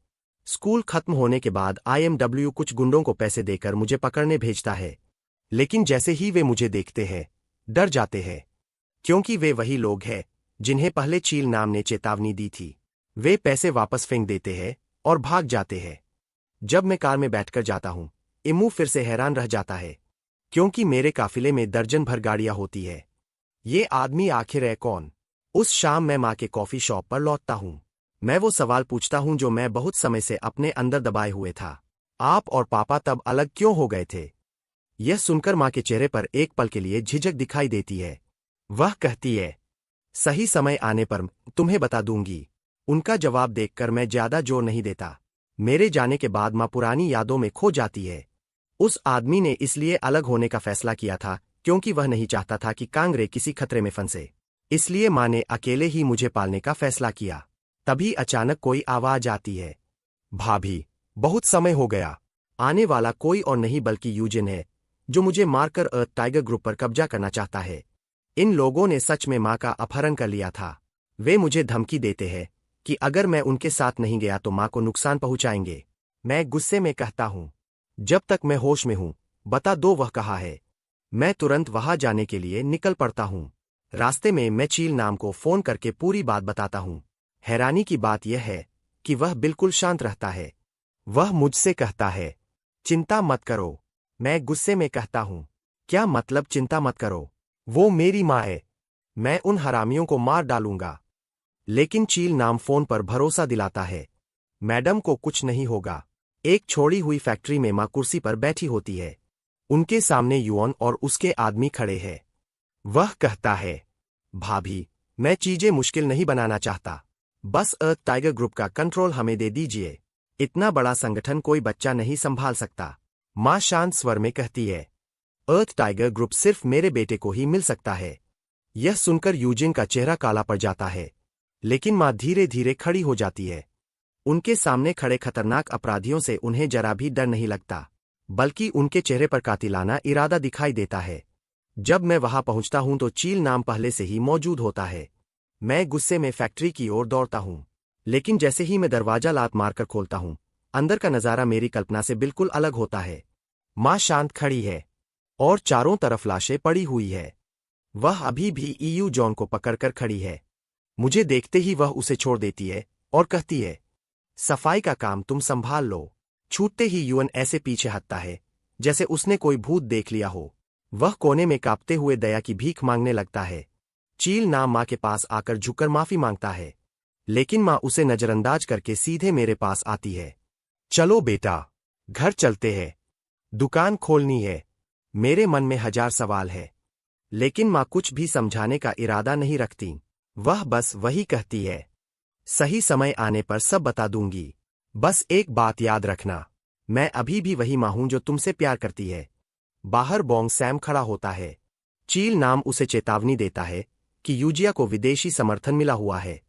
स्कूल खत्म होने के बाद IMW कुछ गुंडों को पैसे देकर मुझे पकड़ने भेजता है। लेकिन जैसे ही वे मुझे देखते हैं, डर जाते हैं, क्योंकि वे वही लोग हैं जिन्हें पहले चील नाम ने चेतावनी दी थी। वे पैसे वापस फेंक देते हैं और भाग जाते हैं। जब मैं कार में बैठकर जाता हूं, इम्मू फिर से हैरान रह जाता है, क्योंकि मेरे काफिले में दर्जन भर गाड़ियां होती है। ये आदमी आखिर है कौन? उस शाम मैं माँ के कॉफी शॉप पर लौटता हूँ। मैं वो सवाल पूछता हूँ जो मैं बहुत समय से अपने अंदर दबाए हुए था। आप और पापा तब अलग क्यों हो गए थे? यह सुनकर माँ के चेहरे पर एक पल के लिए झिझक दिखाई देती है। वह कहती है, सही समय आने पर तुम्हें बता दूंगी। उनका जवाब देखकर मैं ज्यादा जोर नहीं देता। मेरे जाने के बाद माँ पुरानी यादों में खो जाती है। उस आदमी ने इसलिए अलग होने का फैसला किया था क्योंकि वह नहीं चाहता था कि कांगरे किसी खतरे में फंसे। इसलिए माँ ने अकेले ही मुझे पालने का फैसला किया। तभी अचानक कोई आवाज आती है। भाभी, बहुत समय हो गया। आने वाला कोई और नहीं बल्कि यूजिन है, जो मुझे मारकर अर्थ टाइगर ग्रुप पर कब्जा करना चाहता है। इन लोगों ने सच में माँ का अपहरण कर लिया था। वे मुझे धमकी देते हैं कि अगर मैं उनके साथ नहीं गया तो माँ को नुकसान पहुंचाएंगे। मैं गुस्से में कहता हूं, जब तक मैं होश में हूं, बता दो वह कहाँ है। मैं तुरंत वहां जाने के लिए निकल पड़ता हूं। रास्ते में मैं चील नाम को फोन करके पूरी बात बताता हूं। हैरानी की बात यह है कि वह बिल्कुल शांत रहता है। वह मुझसे कहता है, चिंता मत करो। मैं गुस्से में कहता हूं, क्या मतलब चिंता मत करो? वो मेरी माँ है। मैं उन हरामियों को मार डालूंगा। लेकिन चील नाम फोन पर भरोसा दिलाता है, मैडम को कुछ नहीं होगा। एक छोड़ी हुई फैक्ट्री में माँ कुर्सी पर बैठी होती है। उनके सामने युआन और उसके आदमी खड़े हैं। वह कहता है, भाभी, मैं चीजें मुश्किल नहीं बनाना चाहता। बस अर्थ टाइगर ग्रुप का कंट्रोल हमें दे दीजिए। इतना बड़ा संगठन कोई बच्चा नहीं संभाल सकता। माँ शांत स्वर में कहती है, अर्थ टाइगर ग्रुप सिर्फ मेरे बेटे को ही मिल सकता है। यह सुनकर यूजिन का चेहरा काला पड़ जाता है, लेकिन माँ धीरे धीरे खड़ी हो जाती है। उनके सामने खड़े खतरनाक अपराधियों से उन्हें जरा भी डर नहीं लगता, बल्कि उनके चेहरे पर कातिलाना इरादा दिखाई देता है। जब मैं वहां पहुंचता हूं तो चील नाम पहले से ही मौजूद होता है। मैं गुस्से में फैक्ट्री की ओर दौड़ता हूं, लेकिन जैसे ही मैं दरवाजा लात मारकर खोलता हूं, अंदर का नजारा मेरी कल्पना से बिल्कुल अलग होता है। माँ शांत खड़ी है और चारों तरफ लाशें पड़ी हुई है। वह अभी भी ईयू जॉन को पकड़कर खड़ी है। मुझे देखते ही वह उसे छोड़ देती है और कहती है, सफाई का काम तुम संभाल लो। छूटते ही युआन ऐसे पीछे हटता है जैसे उसने कोई भूत देख लिया हो। वह कोने में कांपते हुए दया की भीख मांगने लगता है। चील नाम माँ के पास आकर झुककर माफी मांगता है, लेकिन माँ उसे नजरअंदाज करके सीधे मेरे पास आती है। चलो बेटा, घर चलते हैं। दुकान खोलनी है। मेरे मन में हजार सवाल है, लेकिन माँ कुछ भी समझाने का इरादा नहीं रखती। वह बस वही कहती है, सही समय आने पर सब बता दूंगी। बस एक बात याद रखना, मैं अभी भी वही माँ हूं जो तुमसे प्यार करती है। बाहर बोंग सैम खड़ा होता है। चील नाम उसे चेतावनी देता है कि यूजिया को विदेशी समर्थन मिला हुआ है,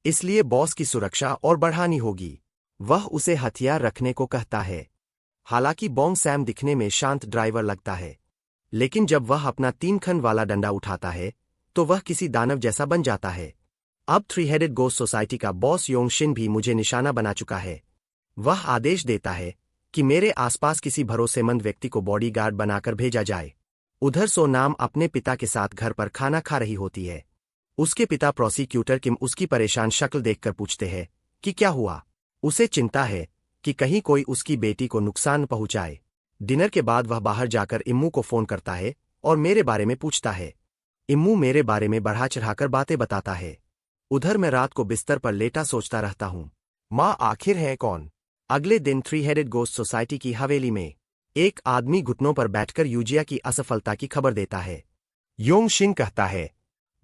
इसलिए बॉस की सुरक्षा और बढ़ानी होगी। वह उसे हथियार रखने को कहता है। हालांकि बोंग सैम दिखने में शांत ड्राइवर लगता है, लेकिन जब वह अपना 3 खंड वाला डंडा उठाता है तो वह किसी दानव जैसा बन जाता है। अब 3 हेडेड गोस्ट सोसाइटी का बॉस योंग शिन भी मुझे निशाना बना चुका है। वह आदेश देता है कि मेरे आसपास किसी भरोसेमंद व्यक्ति को बॉडीगार्ड बनाकर भेजा जाए। उधर सो नाम अपने पिता के साथ घर पर खाना खा रही होती है। उसके पिता प्रोसिक्यूटर किम उसकी परेशान शक्ल देखकर पूछते हैं कि क्या हुआ। उसे चिंता है कि कहीं कोई उसकी बेटी को नुकसान पहुंचाए। डिनर के बाद वह बाहर जाकर इम्मू को फोन करता है और मेरे बारे में पूछता है। इम्मू मेरे बारे में बढ़ा चढ़ाकर बातें बताता है। उधर मैं रात को बिस्तर पर लेटा सोचता रहता हूं, माँ आखिर है कौन? अगले दिन 3 हेडेड गोस्ट सोसाइटी की हवेली में एक आदमी घुटनों पर बैठकर यूजिया की असफलता की खबर देता है। योंग शिन कहता है,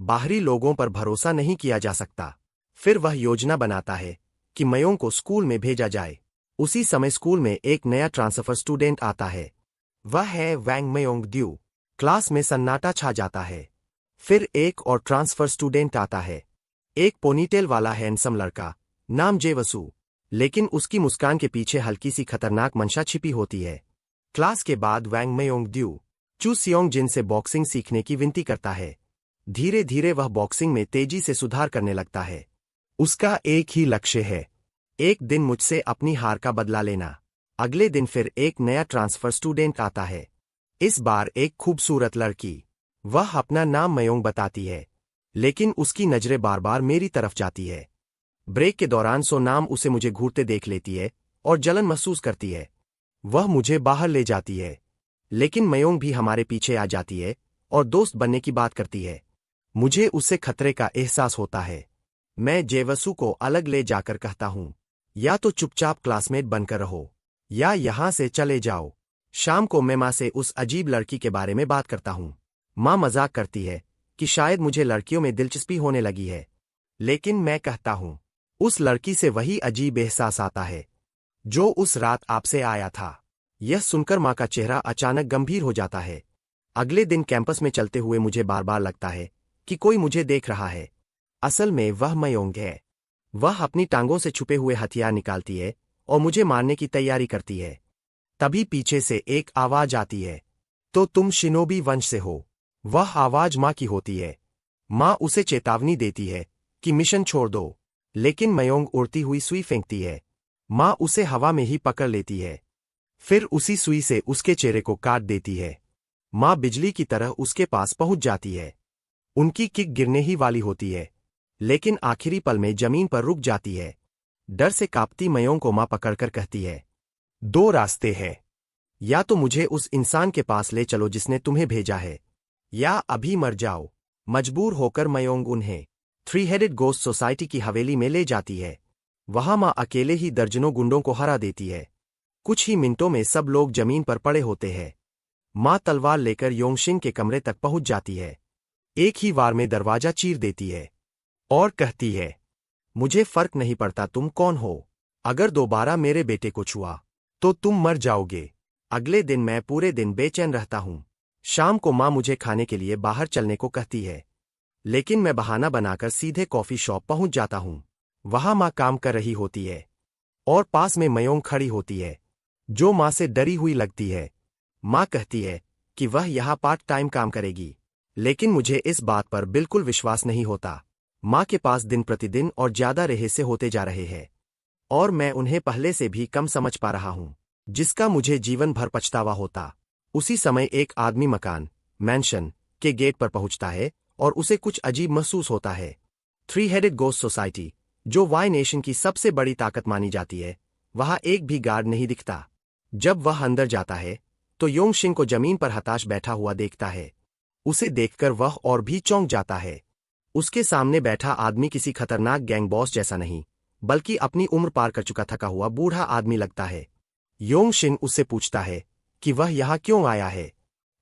बाहरी लोगों पर भरोसा नहीं किया जा सकता। फिर वह योजना बनाता है कि मयोंग को स्कूल में भेजा जाए। उसी समय स्कूल में एक नया ट्रांसफर स्टूडेंट आता है। वह है वैंग मयोंग ड्यू। क्लास में सन्नाटा छा जाता है। फिर एक और ट्रांसफर स्टूडेंट आता है, एक पोनीटेल वाला हैंडसम लड़का, नाम जेवसु, लेकिन उसकी मुस्कान के पीछे हल्की सी खतरनाक मंशा छिपी होती है। क्लास के बाद वैंग मयोंग ड्यू चू सियोंग जिन से बॉक्सिंग सीखने की विनती करता है। धीरे धीरे वह बॉक्सिंग में तेजी से सुधार करने लगता है। उसका एक ही लक्ष्य है, एक दिन मुझसे अपनी हार का बदला लेना। अगले दिन फिर एक नया ट्रांसफर स्टूडेंट आता है, इस बार एक खूबसूरत लड़की। वह अपना नाम मयोंग बताती है, लेकिन उसकी नजरें बार बार मेरी तरफ जाती है। ब्रेक के दौरान सो नाम उसे मुझे घूरते देख लेती है और जलन महसूस करती है। वह मुझे बाहर ले जाती है, लेकिन मयोंग भी हमारे पीछे आ जाती है और दोस्त बनने की बात करती है। मुझे उससे खतरे का एहसास होता है। मैं जेवसु को अलग ले जाकर कहता हूं, या तो चुपचाप क्लासमेट बनकर रहो या यहां से चले जाओ। शाम को मैं माँ से उस अजीब लड़की के बारे में बात करता हूं। माँ मजाक करती है कि शायद मुझे लड़कियों में दिलचस्पी होने लगी है, लेकिन मैं कहता हूं, उस लड़की से वही अजीब एहसास आता है जो उस रात आपसे आया था। यह सुनकर माँ का चेहरा अचानक गंभीर हो जाता है। अगले दिन कैंपस में चलते हुए मुझे बार बार लगता है कि कोई मुझे देख रहा है। असल में वह मयोंग है। वह अपनी टांगों से छुपे हुए हथियार निकालती है और मुझे मारने की तैयारी करती है। तभी पीछे से एक आवाज आती है, तो तुम शिनोबी वंश से हो। वह आवाज माँ की होती है। माँ उसे चेतावनी देती है कि मिशन छोड़ दो, लेकिन मयोंग उड़ती हुई सुई फेंकती है। माँ उसे हवा में ही पकड़ लेती है, फिर उसी सुई से उसके चेहरे को काट देती है। माँ बिजली की तरह उसके पास पहुंच जाती है। उनकी किक गिरने ही वाली होती है, लेकिन आखिरी पल में जमीन पर रुक जाती है। डर से कांपती मयोंग को माँ पकड़कर कहती है, दो रास्ते हैं, या तो मुझे उस इंसान के पास ले चलो जिसने तुम्हें भेजा है, या अभी मर जाओ। मजबूर होकर मयोंग उन्हें थ्री हेडेड गोस्ट सोसाइटी की हवेली में ले जाती है। वहां माँ अकेले ही दर्जनों गुंडों को हरा देती है। कुछ ही मिनटों में सब लोग जमीन पर पड़े होते हैं। माँ तलवार लेकर योंगशिंग के कमरे तक पहुंच जाती है। एक ही वार में दरवाजा चीर देती है और कहती है, मुझे फर्क नहीं पड़ता तुम कौन हो। अगर दोबारा मेरे बेटे को छुआ तो तुम मर जाओगे। अगले दिन मैं पूरे दिन बेचैन रहता हूं। शाम को माँ मुझे खाने के लिए बाहर चलने को कहती है, लेकिन मैं बहाना बनाकर सीधे कॉफी शॉप पहुंच जाता हूं। वहां माँ काम कर रही होती है और पास में मयोंग खड़ी होती है, जो माँ से डरी हुई लगती है। माँ कहती है कि वह यहाँ पार्ट टाइम काम करेगी, लेकिन मुझे इस बात पर बिल्कुल विश्वास नहीं होता। माँ के पास दिन प्रतिदिन और ज्यादा रहस्य होते जा रहे हैं, और मैं उन्हें पहले से भी कम समझ पा रहा हूँ, जिसका मुझे जीवन भर पछतावा होता। उसी समय एक आदमी मकान मैंशन के गेट पर पहुंचता है और उसे कुछ अजीब महसूस होता है। थ्री हेडेड गोस्ट सोसाइटी, जो वाई नेशन की सबसे बड़ी ताकत मानी जाती है, वहां एक भी गार्ड नहीं दिखता। जब वह अंदर जाता है तो योंगशिंग को जमीन पर हताश बैठा हुआ देखता है। उसे देखकर वह और भी चौंक जाता है। उसके सामने बैठा आदमी किसी खतरनाक गैंग बॉस जैसा नहीं, बल्कि अपनी उम्र पार कर चुका थका हुआ बूढ़ा आदमी लगता है। योंगशिंग उससे पूछता है कि वह यहाँ क्यों आया है।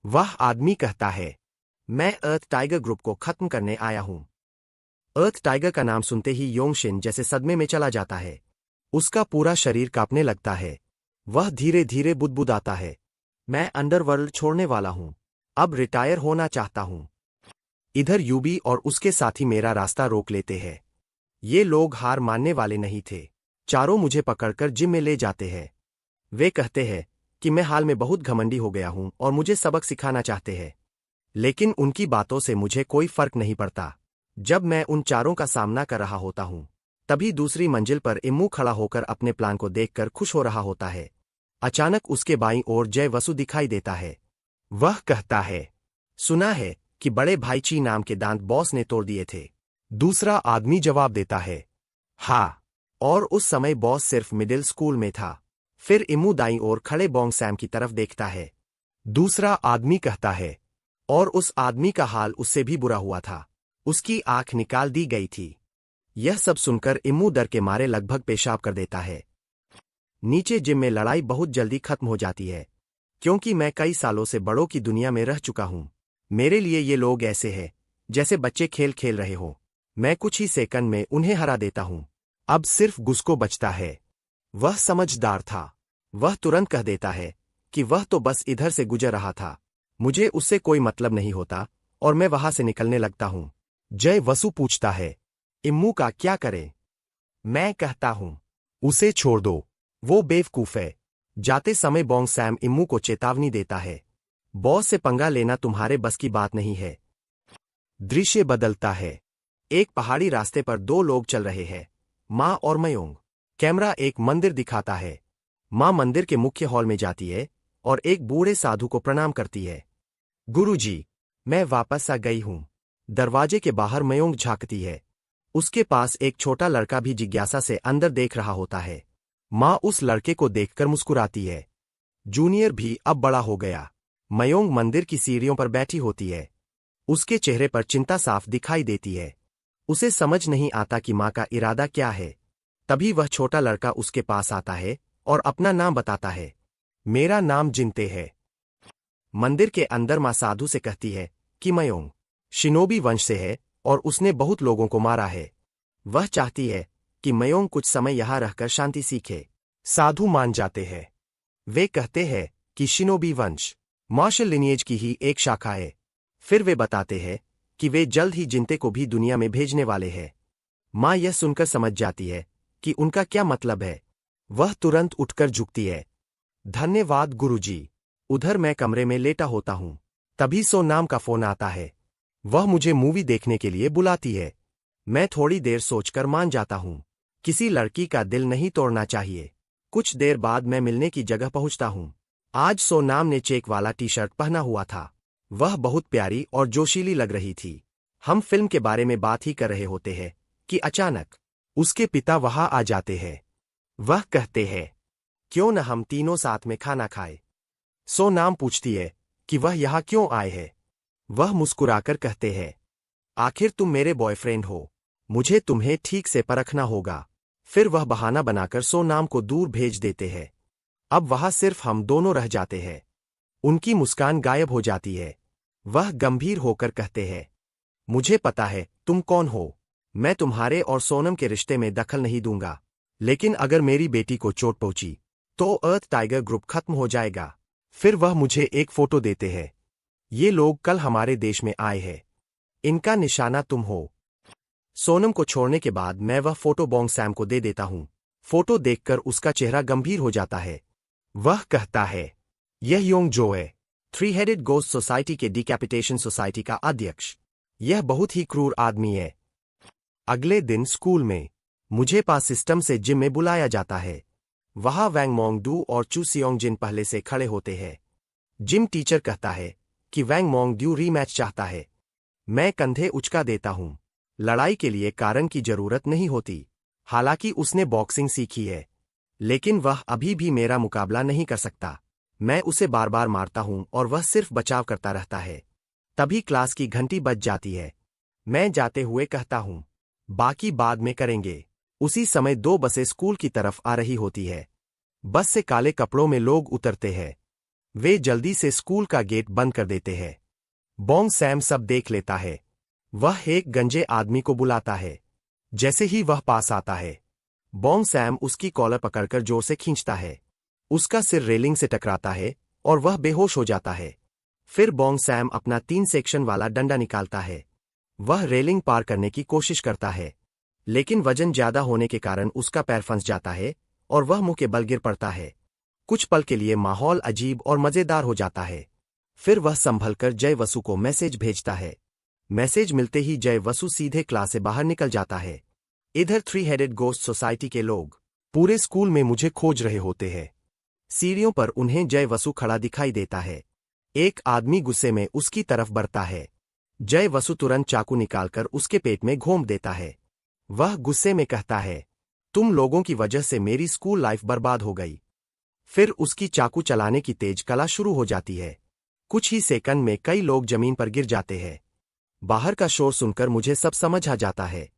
वह आदमी कहता है, मैं अर्थ टाइगर ग्रुप को खत्म करने आया हूं। अर्थ टाइगर का नाम सुनते ही योंगशिन जैसे सदमे में चला जाता है। उसका पूरा शरीर कांपने लगता है। वह धीरे धीरे बुदबुदाता है, मैं अंडरवर्ल्ड छोड़ने वाला हूं, अब रिटायर होना चाहता हूं। इधर यूबी और उसके साथी मेरा रास्ता रोक लेते हैं। ये लोग हार मानने वाले नहीं थे। चारों मुझे पकड़कर जिम में ले जाते हैं। वे कहते हैं कि मैं हाल में बहुत घमंडी हो गया हूं और मुझे सबक सिखाना चाहते हैं, लेकिन उनकी बातों से मुझे कोई फर्क नहीं पड़ता। जब मैं उन चारों का सामना कर रहा होता हूं, तभी दूसरी मंजिल पर इम्मू खड़ा होकर अपने प्लान को देखकर खुश हो रहा होता है। अचानक उसके बाईं ओर जय वसु दिखाई देता है। वह कहता है, सुना है कि बड़े भाई ची नाम के दांत बॉस ने तोड़ दिए थे। दूसरा आदमी जवाब देता है, हाँ, और उस समय बॉस सिर्फ मिडिल स्कूल में था। फिर इम्मू दाईं ओर खड़े बोंग सैम की तरफ देखता है। दूसरा आदमी कहता है, और उस आदमी का हाल उससे भी बुरा हुआ था, उसकी आंख निकाल दी गई थी। यह सब सुनकर इम्मू डर के मारे लगभग पेशाब कर देता है। नीचे जिम में लड़ाई बहुत जल्दी खत्म हो जाती है, क्योंकि मैं कई सालों से बड़ों की दुनिया में रह चुका हूं। मेरे लिए ये लोग ऐसे हैं जैसे बच्चे खेल खेल रहे हो। मैं कुछ ही सेकंड में उन्हें हरा देता हूं। अब सिर्फ गुस्को बचता है। वह समझदार था। वह तुरंत कह देता है कि वह तो बस इधर से गुजर रहा था, मुझे उससे कोई मतलब नहीं होता, और मैं वहां से निकलने लगता हूं। जय वसु पूछता है, इम्मू का क्या करें? मैं कहता हूं, उसे छोड़ दो, वो बेवकूफ है। जाते समय बोंग सैम इम्मू को चेतावनी देता है, बॉस से पंगा लेना तुम्हारे बस की बात नहीं है। दृश्य बदलता है। एक पहाड़ी रास्ते पर दो लोग चल रहे हैं, माँ और मयोंग। कैमरा एक मंदिर दिखाता है। माँ मंदिर के मुख्य हॉल में जाती है और एक बूढ़े साधु को प्रणाम करती है। गुरुजी, मैं वापस आ गई हूं। दरवाजे के बाहर मयोंग झांकती है। उसके पास एक छोटा लड़का भी जिज्ञासा से अंदर देख रहा होता है। माँ उस लड़के को देखकर मुस्कुराती है। जूनियर भी अब बड़ा हो गया। मयोंग मंदिर की सीढ़ियों पर बैठी होती है। उसके चेहरे पर चिंता साफ दिखाई देती है। उसे समझ नहीं आता कि माँ का इरादा क्या है। तभी वह छोटा लड़का उसके पास आता है और अपना नाम बताता है, मेरा नाम जिनते है। मंदिर के अंदर माँ साधु से कहती है कि मयोंग शिनोबी वंश से है और उसने बहुत लोगों को मारा है। वह चाहती है कि मयोंग कुछ समय यहां रहकर शांति सीखे। साधु मान जाते हैं। वे कहते हैं कि शिनोबी वंश मार्शल लिनिएज की ही एक शाखा है। फिर वे बताते हैं कि वे जल्द ही जिनते को भी दुनिया में भेजने वाले हैं। माँ यह सुनकर समझ जाती है कि उनका क्या मतलब है। वह तुरंत उठकर झुकती है। धन्यवाद गुरुजी। उधर मैं कमरे में लेटा होता हूँ। तभी सोनम का फोन आता है। वह मुझे मूवी देखने के लिए बुलाती है। मैं थोड़ी देर सोचकर मान जाता हूँ। किसी लड़की का दिल नहीं तोड़ना चाहिए। कुछ देर बाद मैं मिलने की जगह पहुंचता हूँ। आज सोनम ने चेक वाला टी शर्ट पहना हुआ था। वह बहुत प्यारी और जोशीली लग रही थी। हम फिल्म के बारे में बात ही कर रहे होते हैं कि अचानक उसके पिता वहां आ जाते हैं। वह कहते हैं, क्यों न हम तीनों साथ में खाना खाए। सोनम पूछती है कि वह यहाँ क्यों आए हैं। वह मुस्कुराकर कहते हैं, आखिर तुम मेरे बॉयफ्रेंड हो, मुझे तुम्हें ठीक से परखना होगा। फिर वह बहाना बनाकर सोनम को दूर भेज देते हैं। अब वहां सिर्फ हम दोनों रह जाते हैं। उनकी मुस्कान गायब हो जाती है। वह गंभीर होकर कहते हैं, मुझे पता है तुम कौन हो। मैं तुम्हारे और सोनम के रिश्ते में दखल नहीं दूंगा, लेकिन अगर मेरी बेटी को चोट पहुंची तो अर्थ टाइगर ग्रुप खत्म हो जाएगा। फिर वह मुझे एक फोटो देते हैं। ये लोग कल हमारे देश में आए हैं। इनका निशाना तुम हो। सोनम को छोड़ने के बाद मैं वह फोटो बोंग सैम को दे देता हूं। फोटो देखकर उसका चेहरा गंभीर हो जाता है। वह कहता है, यह योंग जो है, थ्री हेडेड गोस्ट सोसाइटी के डिकैपिटेशन सोसाइटी का अध्यक्ष। यह बहुत ही क्रूर आदमी है। अगले दिन स्कूल में मुझे पास सिस्टम से जिम में बुलाया जाता है। वहां वैंग मोंगडू और चू सियोंग जिन पहले से खड़े होते हैं। जिम टीचर कहता है कि वैंग मोंगडू रीमैच चाहता है। मैं कंधे उचका देता हूं। लड़ाई के लिए कारण की जरूरत नहीं होती। हालांकि उसने बॉक्सिंग सीखी है, लेकिन वह अभी भी मेरा मुकाबला नहीं कर सकता। मैं उसे बार बार मारता हूं और वह सिर्फ बचाव करता रहता है। तभी क्लास की घंटी बज जाती है। मैं जाते हुए कहता हूं, बाकी बाद में करेंगे। उसी समय दो बसें स्कूल की तरफ आ रही होती है। बस से काले कपड़ों में लोग उतरते हैं। वे जल्दी से स्कूल का गेट बंद कर देते हैं। बोंग सैम सब देख लेता है। वह एक गंजे आदमी को बुलाता है। जैसे ही वह पास आता है, बोंग सैम उसकी कॉलर पकड़कर जोर से खींचता है। उसका सिर रेलिंग से टकराता है और वह बेहोश हो जाता है। फिर बोंग सैम अपना 3 सेक्शन वाला डंडा निकालता है। वह रेलिंग पार करने की कोशिश करता है, लेकिन वजन ज्यादा होने के कारण उसका पैर फंस जाता है और वह मुंह के बल गिर पड़ता है। कुछ पल के लिए माहौल अजीब और मजेदार हो जाता है। फिर वह संभलकर जय वसु को मैसेज भेजता है। मैसेज मिलते ही जय वसु सीधे क्लास से बाहर निकल जाता है। इधर थ्री हेडेड गोस्ट सोसाइटी के लोग पूरे स्कूल में मुझे खोज रहे होते हैं। सीढ़ियों पर उन्हें जय वसु खड़ा दिखाई देता है। एक आदमी गुस्से में उसकी तरफ बढ़ता है। जय वसु तुरंत चाकू निकालकर उसके पेट में घोंप देता है। वह गुस्से में कहता है, तुम लोगों की वजह से मेरी स्कूल लाइफ बर्बाद हो गई। फिर उसकी चाकू चलाने की तेज कला शुरू हो जाती है। कुछ ही सेकंड में कई लोग जमीन पर गिर जाते हैं। बाहर का शोर सुनकर मुझे सब समझ आ जाता है।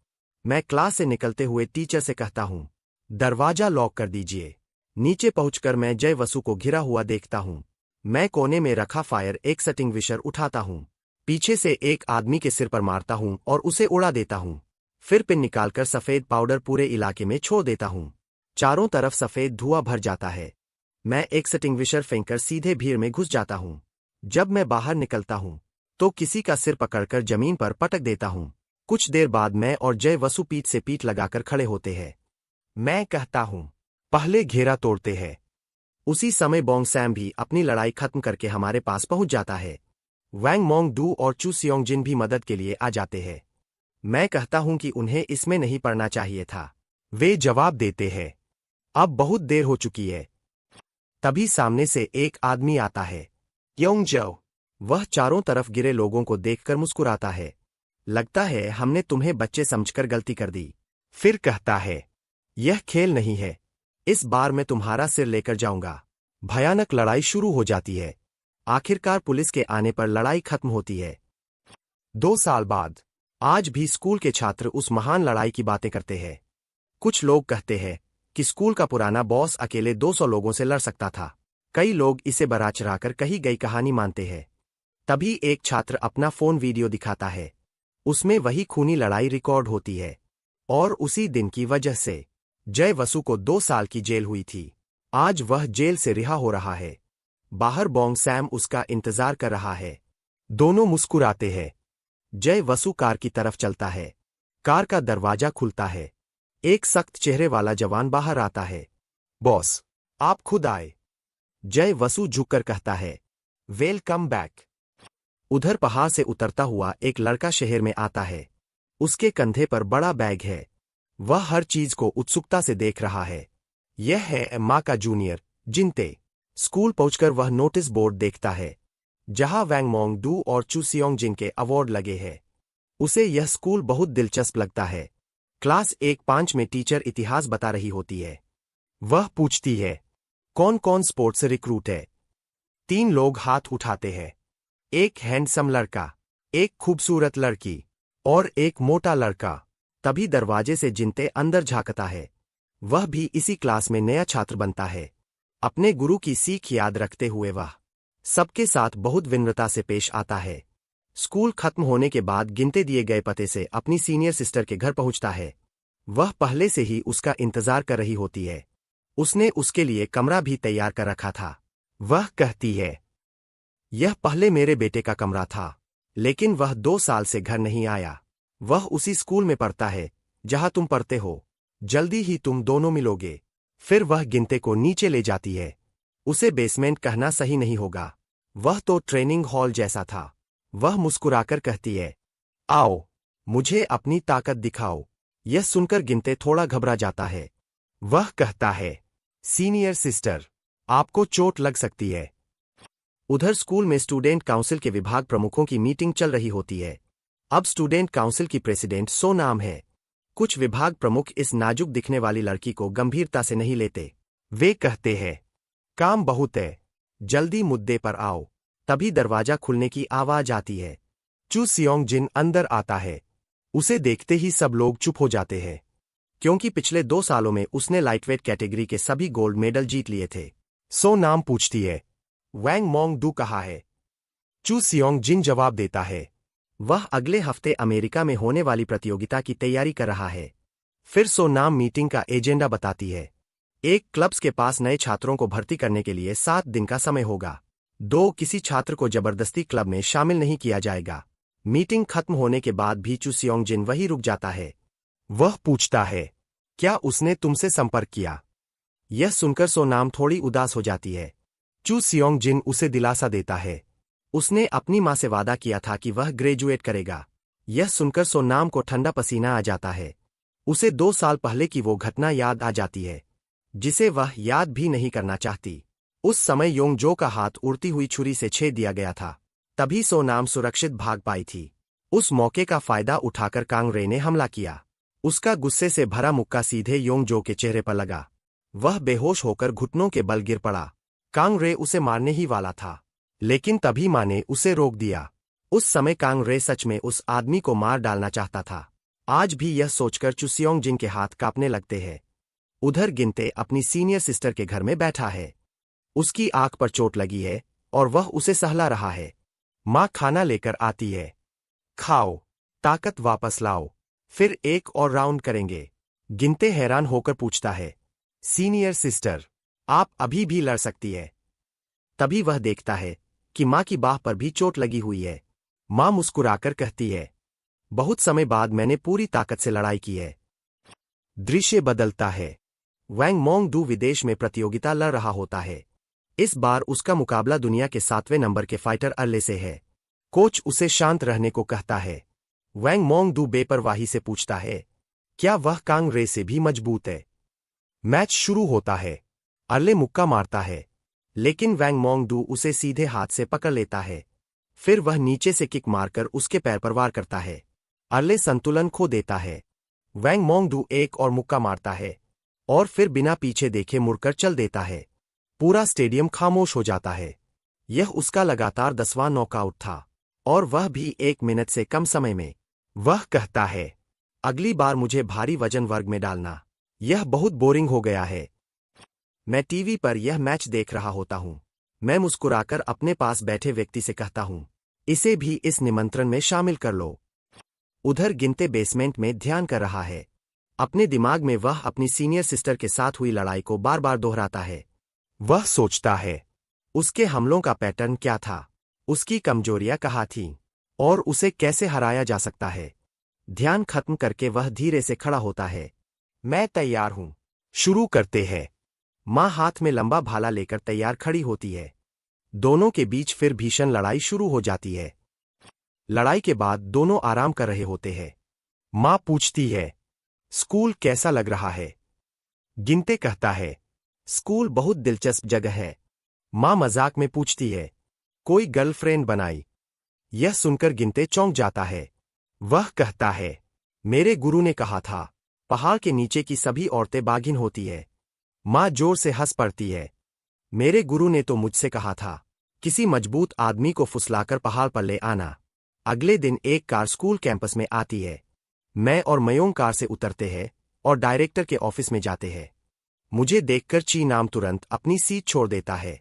मैं क्लास से निकलते हुए टीचर से कहता हूं, दरवाजा लॉक कर दीजिए। नीचे पहुंचकर मैं जय वसु को घिरा हुआ देखता हूं। मैं कोने में रखा फायर एक्सटिंग्विशर उठाता हूं। पीछे से एक आदमी के सिर पर मारता हूं और उसे उड़ा देता हूं। फिर पिन निकालकर सफेद पाउडर पूरे इलाके में छोड़ देता हूं। चारों तरफ सफेद धुआं भर जाता है। मैं एक्सटिंग्विशर फेंककर सीधे भीड़ में घुस जाता हूं। जब मैं बाहर निकलता हूं तो किसी का सिर पकड़कर जमीन पर पटक देता हूं। कुछ देर बाद मैं और जय वसु पीठ से पीठ लगाकर खड़े होते हैं। मैं कहता हूं, पहले घेरा तोड़ते हैं। उसी समय बोंग सैम भी अपनी लड़ाई खत्म करके हमारे पास पहुंच जाता है। वैंग मोंगडू और चू सियोंग जिन भी मदद के लिए आ जाते हैं। मैं कहता हूं कि उन्हें इसमें नहीं पड़ना चाहिए था। वे जवाब देते हैं, अब बहुत देर हो चुकी है। तभी सामने से एक आदमी आता है, योंग जो। वह चारों तरफ गिरे लोगों को देखकर मुस्कुराता है। लगता है हमने तुम्हें बच्चे समझकर गलती कर दी। फिर कहता है, यह खेल नहीं है, इस बार मैं तुम्हारा सिर लेकर जाऊंगा। भयानक लड़ाई शुरू हो जाती है। आखिरकार पुलिस के आने पर लड़ाई खत्म होती है। 2 साल बाद आज भी स्कूल के छात्र उस महान लड़ाई की बातें करते हैं। कुछ लोग कहते हैं कि स्कूल का पुराना बॉस अकेले 200 लोगों से लड़ सकता था। कई लोग इसे बड़ा चढ़ाकर कही गई कहानी मानते हैं। तभी एक छात्र अपना फोन वीडियो दिखाता है। उसमें वही खूनी लड़ाई रिकॉर्ड होती है। और उसी दिन की वजह से जय वसु को 2 साल की जेल हुई थी। आज वह जेल से रिहा हो रहा है। बाहर बोंग सैम उसका इंतजार कर रहा है। दोनों मुस्कुराते हैं। जय वसु कार की तरफ चलता है। कार का दरवाजा खुलता है। एक सख्त चेहरे वाला जवान बाहर आता है। बॉस, आप खुद आए। जय वसु झुककर कहता है, वेलकम बैक। उधर पहाड़ से उतरता हुआ एक लड़का शहर में आता है। उसके कंधे पर बड़ा बैग है। वह हर चीज को उत्सुकता से देख रहा है। यह है एम्मा का जूनियर, जिनते। स्कूल पहुंचकर वह नोटिस बोर्ड देखता है, जहां वैंग मोंग डू और चू सियोंग जिन के अवार्ड लगे हैं। उसे यह स्कूल बहुत दिलचस्प लगता है। क्लास 1-5 में टीचर इतिहास बता रही होती है। वह पूछती है, कौन कौन स्पोर्ट्स रिक्रूट है? 3 लोग हाथ उठाते हैं। एक हैंडसम लड़का, एक खूबसूरत लड़की और एक मोटा लड़का। तभी दरवाजे से जिनते अंदर झांकता है। वह भी इसी क्लास में नया छात्र बनता है। अपने गुरु की सीख याद रखते हुए वह सबके साथ बहुत विनम्रता से पेश आता है। स्कूल खत्म होने के बाद गिनते दिए गए पते से अपनी सीनियर सिस्टर के घर पहुंचता है। वह पहले से ही उसका इंतजार कर रही होती है। उसने उसके लिए कमरा भी तैयार कर रखा था। वह कहती है, यह पहले मेरे बेटे का कमरा था, लेकिन वह 2 साल से घर नहीं आया। वह उसी स्कूल में पढ़ता है जहां तुम पढ़ते हो। जल्दी ही तुम दोनों मिलोगे। फिर वह गिनते को नीचे ले जाती है। उसे बेसमेंट कहना सही नहीं होगा, वह तो ट्रेनिंग हॉल जैसा था। वह मुस्कुराकर कहती है, आओ, मुझे अपनी ताकत दिखाओ। यह सुनकर गिनते थोड़ा घबरा जाता है। वह कहता है, सीनियर सिस्टर, आपको चोट लग सकती है। उधर स्कूल में स्टूडेंट काउंसिल के विभाग प्रमुखों की मीटिंग चल रही होती है। अब स्टूडेंट काउंसिल की प्रेसिडेंट सो नाम है। कुछ विभाग प्रमुख इस नाजुक दिखने वाली लड़की को गंभीरता से नहीं लेते। वे कहते हैं, काम बहुत है, जल्दी मुद्दे पर आओ। तभी दरवाजा खुलने की आवाज आती है। चू सियोंग जिन अंदर आता है। उसे देखते ही सब लोग चुप हो जाते हैं, क्योंकि पिछले 2 सालों में उसने लाइटवेट कैटेगरी के सभी गोल्ड मेडल जीत लिए थे। सो नाम पूछती है, वैंग मोंग डू कहाँ है? चू सियोंग जिन जवाब देता है, वह अगले हफ्ते अमेरिका में होने वाली प्रतियोगिता की तैयारी कर रहा है। फिर सो नाम मीटिंग का एजेंडा बताती है। एक क्लब्स के पास नए छात्रों को भर्ती करने के लिए 7 दिन का समय होगा। 2 किसी छात्र को जबरदस्ती क्लब में शामिल नहीं किया जाएगा। मीटिंग खत्म होने के बाद भी चू सियोंग जिन वही रुक जाता है। वह पूछता है, क्या उसने तुमसे संपर्क किया? यह सुनकर सो नाम थोड़ी उदास हो जाती है। चू सियोंग जिन उसे दिलासा देता है। उसने अपनी मां से वादा किया था कि वह ग्रेजुएट करेगा। यह सुनकर सो नाम को ठंडा पसीना आ जाता है। उसे 2 साल पहले की वो घटना याद आ जाती है, जिसे वह याद भी नहीं करना चाहती। उस समय योंगजो का हाथ उड़ती हुई छुरी से छेद दिया गया था। तभी सो नाम सुरक्षित भाग पाई थी। उस मौके का फायदा उठाकर कांग रे ने हमला किया। उसका गुस्से से भरा मुक्का सीधे योंगजो के चेहरे पर लगा। वह बेहोश होकर घुटनों के बल गिर पड़ा। कांग रे उसे मारने ही वाला था, लेकिन तभी मां ने उसे रोक दिया। उस समय कांग रे सच में उस आदमी को मार डालना चाहता था। आज भी यह सोचकर चू सियोंग जिन के हाथ कांपने लगते हैं। उधर गिनते अपनी सीनियर सिस्टर के घर में बैठा है। उसकी आंख पर चोट लगी है और वह उसे सहला रहा है। मां खाना लेकर आती है। खाओ, ताकत वापस लाओ, फिर एक और राउंड करेंगे। गिनते हैरान होकर पूछता है, सीनियर सिस्टर, आप अभी भी लड़ सकती है? तभी वह देखता है कि मां की बाह पर भी चोट लगी हुई है। मां मुस्कुराकर कहती है, बहुत समय बाद मैंने पूरी ताकत से लड़ाई की है। दृश्य बदलता है। वैंग मोंग डू विदेश में प्रतियोगिता लड़ रहा होता है। इस बार उसका मुकाबला दुनिया के 7वें नंबर के फाइटर अर्ले से है। कोच उसे शांत रहने को कहता है। वैंग मोंग डू बेपरवाही से पूछता है, क्या वह कांग रे से भी मजबूत है? मैच शुरू होता है। अर्ले मुक्का मारता है, लेकिन वैंग मोंग डू उसे सीधे हाथ से पकड़ लेता है। फिर वह नीचे से किक मारकर उसके पैर पर वार करता है। अर्ले संतुलन खो देता है। वैंग मोंग डू एक और मुक्का मारता है और फिर बिना पीछे देखे मुड़कर चल देता है। पूरा स्टेडियम खामोश हो जाता है। यह उसका लगातार 10वां नॉकआउट था, और वह भी 1 मिनट से कम समय में। वह कहता है, अगली बार मुझे भारी वजन वर्ग में डालना। यह बहुत बोरिंग हो गया है। मैं टीवी पर यह मैच देख रहा होता हूं। मैं मुस्कुराकर अपने पास बैठे व्यक्ति से कहता हूं, इसे भी इस निमंत्रण में शामिल कर लो। उधर गिनते बेसमेंट में ध्यान कर रहा है। अपने दिमाग में वह अपनी सीनियर सिस्टर के साथ हुई लड़ाई को बार बार दोहराता है। वह सोचता है, उसके हमलों का पैटर्न क्या था, उसकी कमजोरियां कहाँ थीं, और उसे कैसे हराया जा सकता है। ध्यान खत्म करके वह धीरे से खड़ा होता है। मैं तैयार हूं। शुरू करते हैं। माँ हाथ में लंबा भाला लेकर तैयार खड़ी होती है। दोनों के बीच फिर भीषण लड़ाई शुरू हो जाती है। लड़ाई के बाद दोनों आराम कर रहे होते हैं। माँ पूछती है, स्कूल कैसा लग रहा है? गिनते कहता है, स्कूल बहुत दिलचस्प जगह है। माँ मजाक में पूछती है, कोई गर्लफ्रेंड बनाई? यह सुनकर गिनते चौंक जाता है। वह कहता है, मेरे गुरु ने कहा था, पहाड़ के नीचे की सभी औरतें बाघिन होती है। माँ जोर से हंस पड़ती है। मेरे गुरु ने तो मुझसे कहा था, किसी मजबूत आदमी को फुसलाकर पहाड़ पर ले आना। अगले दिन एक कार स्कूल कैंपस में आती है। मैं और मयोंग कार से उतरते हैं और डायरेक्टर के ऑफिस में जाते हैं। मुझे देखकर ची नाम तुरंत अपनी सीट छोड़ देता है।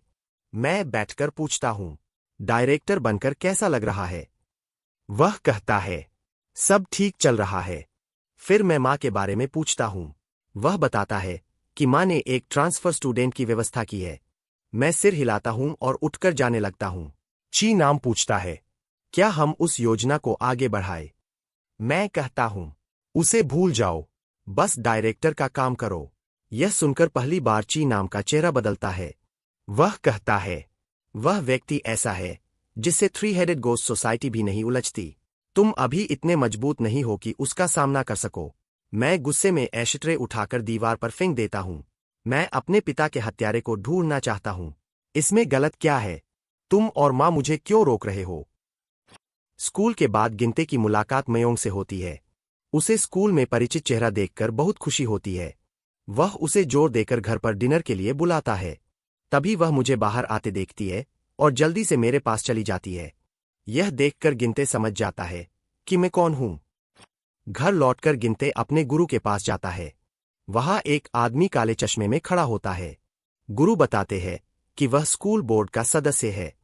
मैं बैठकर पूछता हूं, डायरेक्टर बनकर कैसा लग रहा है? वह कहता है, सब ठीक चल रहा है। फिर मैं माँ के बारे में पूछता हूं। वह बताता है कि माँ ने एक ट्रांसफर स्टूडेंट की व्यवस्था की है। मैं सिर हिलाता हूं और उठकर जाने लगता हूं। ची नाम पूछता है, क्या हम उस योजना को आगे बढ़ाएं? मैं कहता हूं, उसे भूल जाओ, बस डायरेक्टर का काम करो। यह सुनकर पहली बार ची नाम का चेहरा बदलता है। वह कहता है, वह व्यक्ति ऐसा है जिससे थ्री हेडेड गोस्ट सोसाइटी भी नहीं उलझती। तुम अभी इतने मजबूत नहीं हो कि उसका सामना कर सको। मैं गुस्से में एशट्रे उठाकर दीवार पर फेंक देता हूं। मैं अपने पिता के हत्यारे को ढूंढना चाहता हूं। इसमें गलत क्या है? तुम और माँ मुझे क्यों रोक रहे हो? स्कूल के बाद गिनते की मुलाकात मयोंग से होती है। उसे स्कूल में परिचित चेहरा देखकर बहुत खुशी होती है। वह उसे जोर देकर घर पर डिनर के लिए बुलाता है। तभी वह मुझे बाहर आते देखती है और जल्दी से मेरे पास चली जाती है। यह देखकर गिनते समझ जाता है कि मैं कौन हूं। घर लौटकर गिनते अपने गुरु के पास जाता है। वहां एक आदमी काले चश्मे में खड़ा होता है। गुरु बताते हैं कि वह स्कूल बोर्ड का सदस्य है।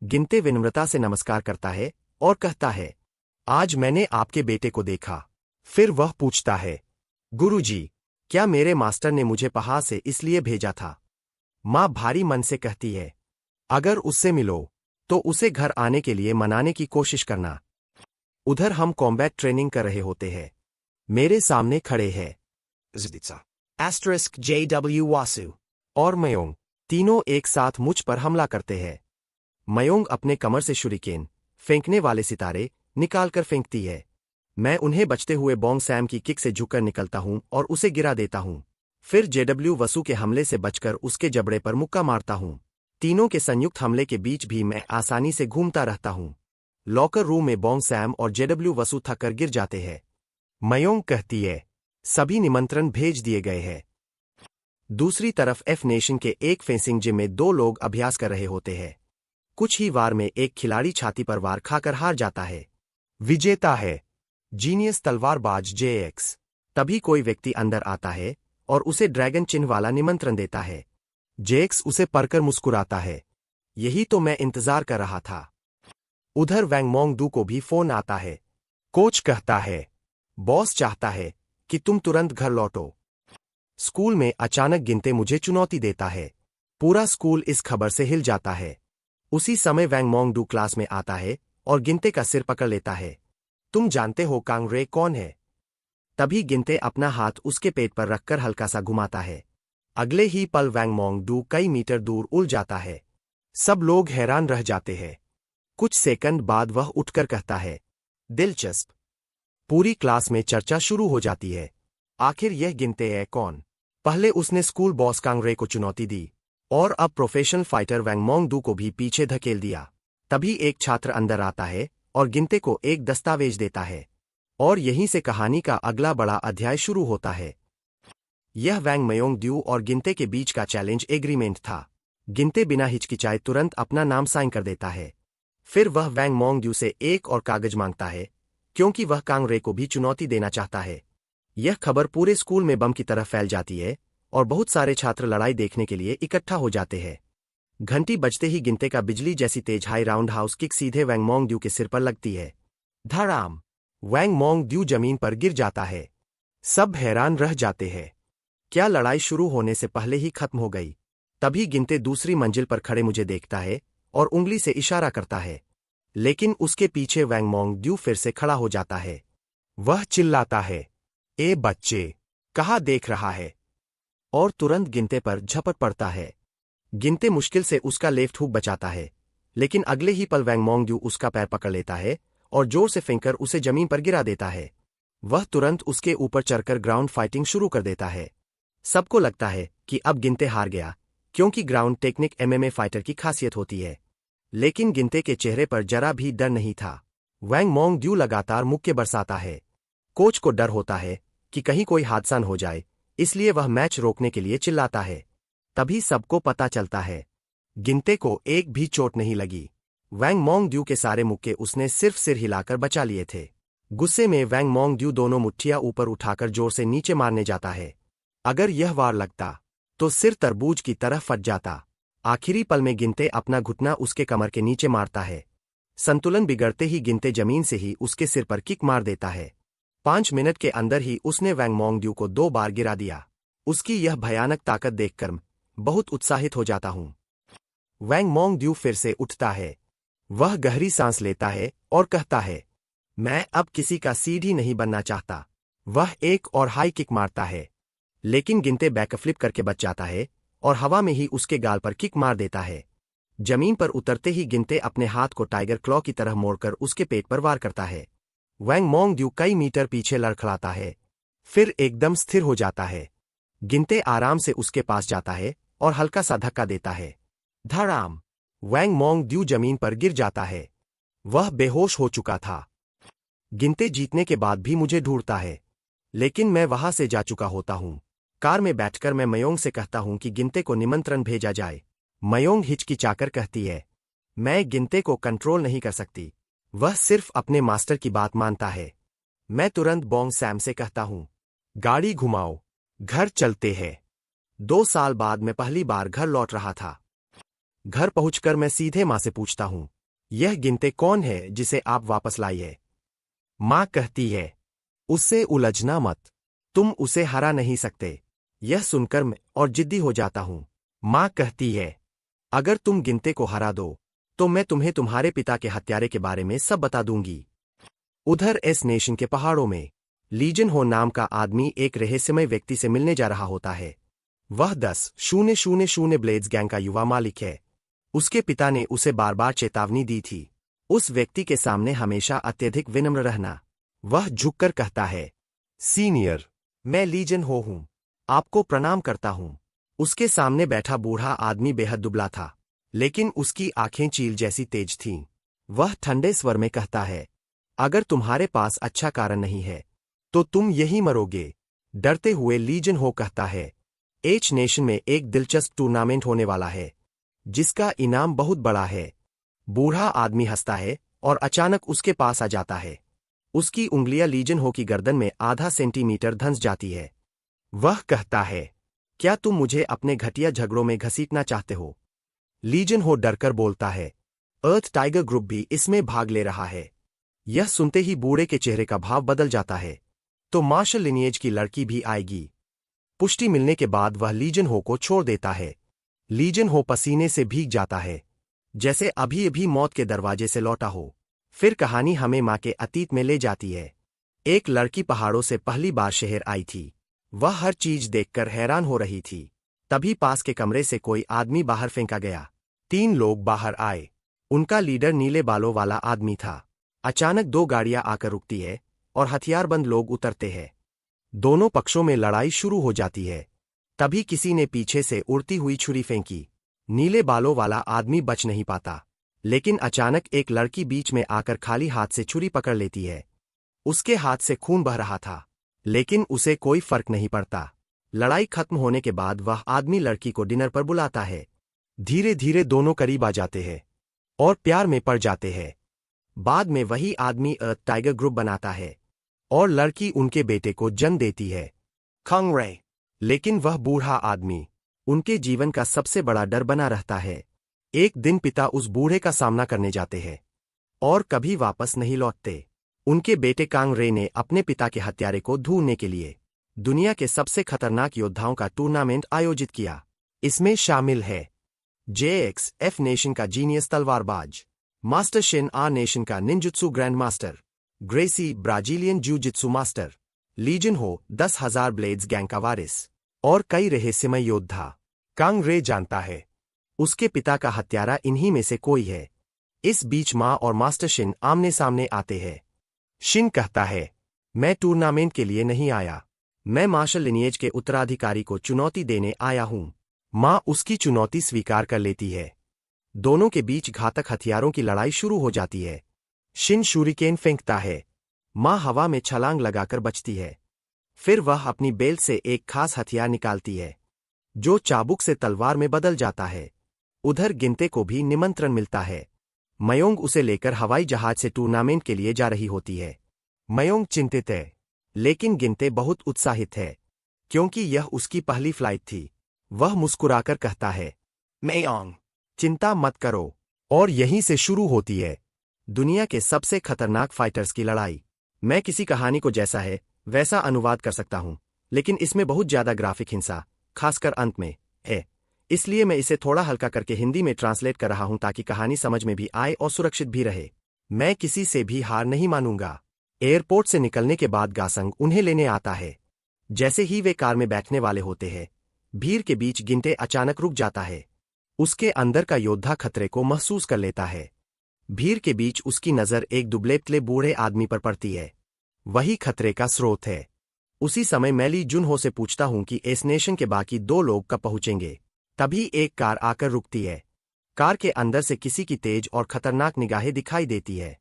गिनते विनम्रता से नमस्कार करता है और कहता है, आज मैंने आपके बेटे को देखा। फिर वह पूछता है, गुरुजी, क्या मेरे मास्टर ने मुझे पहाड़ से इसलिए भेजा था? माँ भारी मन से कहती है, अगर उससे मिलो तो उसे घर आने के लिए मनाने की कोशिश करना। उधर हम कॉम्बैट ट्रेनिंग कर रहे होते हैं। मेरे सामने खड़े हैं JW वासु और मयोंग। तीनों एक साथ मुझ पर हमला करते हैं। मयोंग अपने कमर से शुरिकेन, फेंकने वाले सितारे, निकालकर फेंकती है। मैं उन्हें बचते हुए बॉन्ग सैम की किक से झुककर निकलता हूं और उसे गिरा देता हूं। फिर JW वसु के हमले से बचकर उसके जबड़े पर मुक्का मारता हूं। तीनों के संयुक्त हमले के बीच भी मैं आसानी से घूमता रहता हूं। लॉकर रूम में बॉन्ग सैम और JW वसु थक कर गिर जाते हैं। मयोंग कहती है, सभी निमंत्रण भेज दिए गए हैं। दूसरी तरफ एफ नेशन के एक फेंसिंग जिम में दो लोग अभ्यास कर रहे होते हैं। कुछ ही वार में एक खिलाड़ी छाती पर वार खाकर हार जाता है। विजेता है जीनियस तलवारबाज JX। तभी कोई व्यक्ति अंदर आता है और उसे ड्रैगन चिन्ह वाला निमंत्रण देता है। JX उसे पढ़कर मुस्कुराता है। यही तो मैं इंतजार कर रहा था। उधर वैंग मोंग दू को भी फोन आता है। कोच कहता है, बॉस चाहता है कि तुम तुरंत घर लौटो। स्कूल में अचानक गिनते मुझे चुनौती देता है। पूरा स्कूल इस खबर से हिल जाता है। उसी समय वैंग मोंग डू क्लास में आता है और गिनते का सिर पकड़ लेता है। तुम जानते हो कांग रे कौन है? तभी गिनते अपना हाथ उसके पेट पर रखकर हल्का सा घुमाता है। अगले ही पल वैंग मोंग डू कई मीटर दूर उड़ जाता है। सब लोग हैरान रह जाते हैं। कुछ सेकंड बाद वह उठकर कहता है, दिलचस्प। पूरी क्लास में चर्चा शुरू हो जाती है। आखिर यह गिनते है कौन? पहले उसने स्कूल बॉस कांग रे को चुनौती दी और अब प्रोफेशनल फाइटर वैंग मोंग डू को भी पीछे धकेल दिया। तभी एक छात्र अंदर आता है और गिनते को एक दस्तावेज देता है और यहीं से कहानी का अगला बड़ा अध्याय शुरू होता है। यह वैंग मयोंग ड्यू और गिनते के बीच का चैलेंज एग्रीमेंट था। गिनते बिना हिचकिचाए तुरंत अपना नाम साइन कर देता है। फिर वह वैंग मोंग ड्यू से एक और कागज मांगता है क्योंकि वह कांग रे को भी चुनौती देना चाहता है। यह खबर पूरे स्कूल में बम की तरह फैल जाती है और बहुत सारे छात्र लड़ाई देखने के लिए इकट्ठा हो जाते हैं। घंटी बजते ही गिनते का बिजली जैसी तेज हाई राउंड हाउस किक सीधे वैंग मोंग ड्यू के सिर पर लगती है। धड़ाम! वैंग मोंग ड्यू जमीन पर गिर जाता है। सब हैरान रह जाते हैं। क्या लड़ाई शुरू होने से पहले ही खत्म हो गई? तभी गिनते दूसरी मंजिल पर खड़े मुझे देखता है और उंगली से इशारा करता है। लेकिन उसके पीछे वैंग मोंग ड्यू फिर से खड़ा हो जाता है। वह चिल्लाता है, ए बच्चे, कहाँ देख रहा है? और तुरंत गिनते पर झपट पड़ता है। गिनते मुश्किल से उसका लेफ्ट हुक बचाता है, लेकिन अगले ही पल वैंग मोंगड्यू उसका पैर पकड़ लेता है और जोर से फेंककर उसे जमीन पर गिरा देता है। वह तुरंत उसके ऊपर चढ़कर ग्राउंड फाइटिंग शुरू कर देता है। सबको लगता है कि अब गिनते हार गया, क्योंकि ग्राउंड टेक्निक एमएमए फाइटर की खासियत होती है। लेकिन गिनते के चेहरे पर जरा भी डर नहीं था। वैंग मोंगड्यू लगातार मुक्के बरसाता है। कोच को डर होता है कि कहीं कोई हादसा न हो जाए, इसलिए वह मैच रोकने के लिए चिल्लाता है। तभी सबको पता चलता है, गिनते को एक भी चोट नहीं लगी। वैंग मोंगड्यू के सारे मुक्के उसने सिर्फ सिर हिलाकर बचा लिए थे। गुस्से में वैंग मोंगड्यू दोनों मुट्ठियां ऊपर उठाकर जोर से नीचे मारने जाता है। अगर यह वार लगता तो सिर तरबूज की तरह फट जाता। आखिरी पल में गिनते अपना घुटना उसके कमर के नीचे मारता है। संतुलन बिगड़ते ही गिनते जमीन से ही उसके सिर पर किक मार देता है। 5 मिनट के अंदर ही उसने वैंग मोंगड्यू को 2 बार गिरा दिया। उसकी यह भयानक ताकत देखकर बहुत उत्साहित हो जाता हूं। वैंग मोंगड्यू फिर से उठता है। वह गहरी सांस लेता है और कहता है, मैं अब किसी का सीढ़ी नहीं बनना चाहता। वह एक और हाई किक मारता है, लेकिन गिनते बैकफ्लिप करके बच जाता है और हवा में ही उसके गाल पर किक मार देता है। जमीन पर उतरते ही गिनते अपने हाथ को टाइगर क्लॉ की तरह मोड़कर उसके पेट पर वार करता है। वैंग मोंगड्यू कई मीटर पीछे लड़खड़ाता है, फिर एकदम स्थिर हो जाता है। गिनते आराम से उसके पास जाता है और हल्का सा धक्का देता है। धड़ाम! वैंग मोंगड्यू जमीन पर गिर जाता है। वह बेहोश हो चुका था। गिनते जीतने के बाद भी मुझे ढूंढता है, लेकिन मैं वहां से जा चुका होता हूं। कार में बैठकर मैं मयोंग से कहता हूं कि गिनते को निमंत्रण भेजा जाए। मयोंग हिचकिचाकर कहती है, मैं गिनते को कंट्रोल नहीं कर सकती। वह सिर्फ अपने मास्टर की बात मानता है। मैं तुरंत बोंग सैम से कहता हूं, गाड़ी घुमाओ, घर चलते हैं। 2 साल बाद मैं पहली बार घर लौट रहा था। घर पहुंचकर मैं सीधे मां से पूछता हूं, यह गिनते कौन है जिसे आप वापस लाई है? मां कहती है, उससे उलझना मत, तुम उसे हरा नहीं सकते। यह सुनकर मैं और जिद्दी हो जाता हूं। मां कहती है, अगर तुम गिनते को हरा दो तो मैं तुम्हें तुम्हारे पिता के हत्यारे के बारे में सब बता दूंगी। उधर एस नेशन के पहाड़ों में लीजन हो नाम का आदमी एक रहस्यमय व्यक्ति से मिलने जा रहा होता है। वह 10,000 ब्लेड्स गैंग का युवा मालिक है। उसके पिता ने उसे बार बार चेतावनी दी थी, उस व्यक्ति के सामने हमेशा अत्यधिक विनम्र रहना। वह झुककर कहता है, सीनियर, मैं लीजन हो हूं, आपको प्रणाम करता हूं। उसके सामने बैठा बूढ़ा आदमी बेहद दुबला था, लेकिन उसकी आंखें चील जैसी तेज थीं। वह ठंडे स्वर में कहता है, अगर तुम्हारे पास अच्छा कारण नहीं है तो तुम यही मरोगे। डरते हुए लीजन हो कहता है, एच नेशन में एक दिलचस्प टूर्नामेंट होने वाला है, जिसका इनाम बहुत बड़ा है। बूढ़ा आदमी हंसता है और अचानक उसके पास आ जाता है। उसकी उंगलियां लीजन हो की गर्दन में आधा सेंटीमीटर धंस जाती है। वह कहता है, क्या तुम मुझे अपने घटिया झगड़ों में घसीटना चाहते हो? लीजन हो डरकर बोलता है, अर्थ टाइगर ग्रुप भी इसमें भाग ले रहा है। यह सुनते ही बूढ़े के चेहरे का भाव बदल जाता है, तो मार्शल लिनिएज की लड़की भी आएगी। पुष्टि मिलने के बाद वह लीजन हो को छोड़ देता है। लीजन हो पसीने से भीग जाता है, जैसे अभी अभी मौत के दरवाजे से लौटा हो। फिर कहानी हमें मां के अतीत में ले जाती है। एक लड़की पहाड़ों से पहली बार शहर आई थी। वह हर चीज देखकर हैरान हो रही थी। तभी पास के कमरे से कोई आदमी बाहर फेंका गया। 3 लोग बाहर आए। उनका लीडर नीले बालों वाला आदमी था। अचानक 2 गाड़ियां आकर रुकती है और हथियारबंद लोग उतरते हैं। दोनों पक्षों में लड़ाई शुरू हो जाती है। तभी किसी ने पीछे से उड़ती हुई छुरी फेंकी। नीले बालों वाला आदमी बच नहीं पाता, लेकिन अचानक एक लड़की बीच में आकर खाली हाथ से छुरी पकड़ लेती है। उसके हाथ से खून बह रहा था, लेकिन उसे कोई फर्क नहीं पड़ता। लड़ाई खत्म होने के बाद वह आदमी लड़की को डिनर पर बुलाता है। धीरे धीरे दोनों करीब आ जाते हैं और प्यार में पड़ जाते हैं। बाद में वही आदमी अर्थ टाइगर ग्रुप बनाता है और लड़की उनके बेटे को जन्म देती है, खंगरे। लेकिन वह बूढ़ा आदमी उनके जीवन का सबसे बड़ा डर बना रहता है। एक दिन पिता उस बूढ़े का सामना करने जाते हैं और कभी वापस नहीं लौटते। उनके बेटे कांग रे ने अपने पिता के हत्यारे को ढूंढने के लिए दुनिया के सबसे खतरनाक योद्धाओं का टूर्नामेंट आयोजित किया। इसमें शामिल है JXF नेशन का जीनियस तलवारबाज, मास्टर शिन आर नेशन का ninjutsu grand master, Gracie Brazilian jiu-jitsu master, legion हो 10,000 ब्लेड्स गैंग का वारिस और कई रहस्यमय योद्धा। कांग रे जानता है उसके पिता का हत्यारा इन्हीं में से कोई है। इस बीच माँ और मास्टर शिन आमने सामने आते हैं। शिन कहता है, मैं टूर्नामेंट के लिए नहीं आया, मैं मार्शल लिनिएज के उत्तराधिकारी को चुनौती देने आया हूं। माँ उसकी चुनौती स्वीकार कर लेती है। दोनों के बीच घातक हथियारों की लड़ाई शुरू हो जाती है। शिन शूरिकेन फेंकता है, माँ हवा में छलांग लगाकर बचती है। फिर वह अपनी बेल्ट से एक खास हथियार निकालती है जो चाबुक से तलवार में बदल जाता है। उधर गिनते को भी निमंत्रण मिलता है। मयोंग उसे लेकर हवाई जहाज से टूर्नामेंट के लिए जा रही होती है। मयोंग चिंतित है, लेकिन गिनते बहुत उत्साहित है क्योंकि यह उसकी पहली फ्लाइट थी। वह मुस्कुराकर कहता है, मयोंग, चिंता मत करो। और यहीं से शुरू होती है दुनिया के सबसे खतरनाक फाइटर्स की लड़ाई। मैं किसी कहानी को जैसा है वैसा अनुवाद कर सकता हूं, लेकिन इसमें बहुत ज्यादा ग्राफिक हिंसा, खासकर अंत में, है। इसलिए मैं इसे थोड़ा हल्का करके हिंदी में ट्रांसलेट कर रहा हूं ताकि कहानी समझ में भी आए और सुरक्षित भी रहे। मैं किसी से भी हार नहीं मानूंगा। एयरपोर्ट से निकलने के बाद गासंग उन्हें लेने आता है। जैसे ही वे कार में बैठने वाले होते हैं, भीड़ के बीच गिनते अचानक रुक जाता है। उसके अंदर का योद्धा खतरे को महसूस कर लेता है। भीड़ के बीच उसकी नजर एक दुबले-पतले बूढ़े आदमी पर पड़ती है। वही खतरे का स्रोत है। उसी समय मैं ली जुनहो से पूछता हूं कि एस नेशन के बाकी 2 लोग कब पहुंचेंगे। तभी एक कार आकर रुकती है। कार के अंदर से किसी की तेज और खतरनाक निगाहें दिखाई देती है।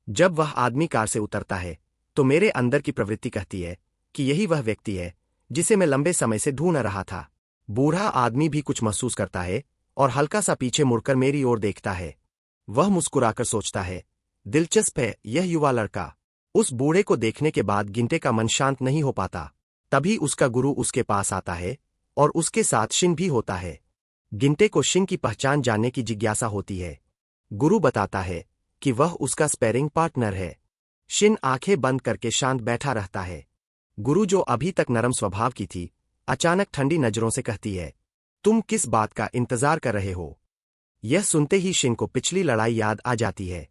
जब वह आदमी कार से उतरता है तो मेरे अंदर की प्रवृत्ति कहती है कि यही वह व्यक्ति है जिसे मैं लंबे समय से ढूंढ रहा था। बूढ़ा आदमी भी कुछ महसूस करता है और हल्का सा पीछे मुड़कर मेरी ओर देखता है। वह मुस्कुराकर सोचता है, दिलचस्प है यह युवा लड़का। उस बूढ़े को देखने के बाद गिनते का मन शांत नहीं हो पाता। तभी उसका गुरु उसके पास आता है और उसके साथ शिन भी होता है। गिनते को शिन की पहचान जानने की जिज्ञासा होती है। गुरु बताता है कि वह उसका स्पैरिंग पार्टनर है। शिन आंखें बंद करके शांत बैठा रहता है। गुरु, जो अभी तक नरम स्वभाव की थी, अचानक ठंडी नजरों से कहती है, तुम किस बात का इंतजार कर रहे हो? यह सुनते ही शिन को पिछली लड़ाई याद आ जाती है।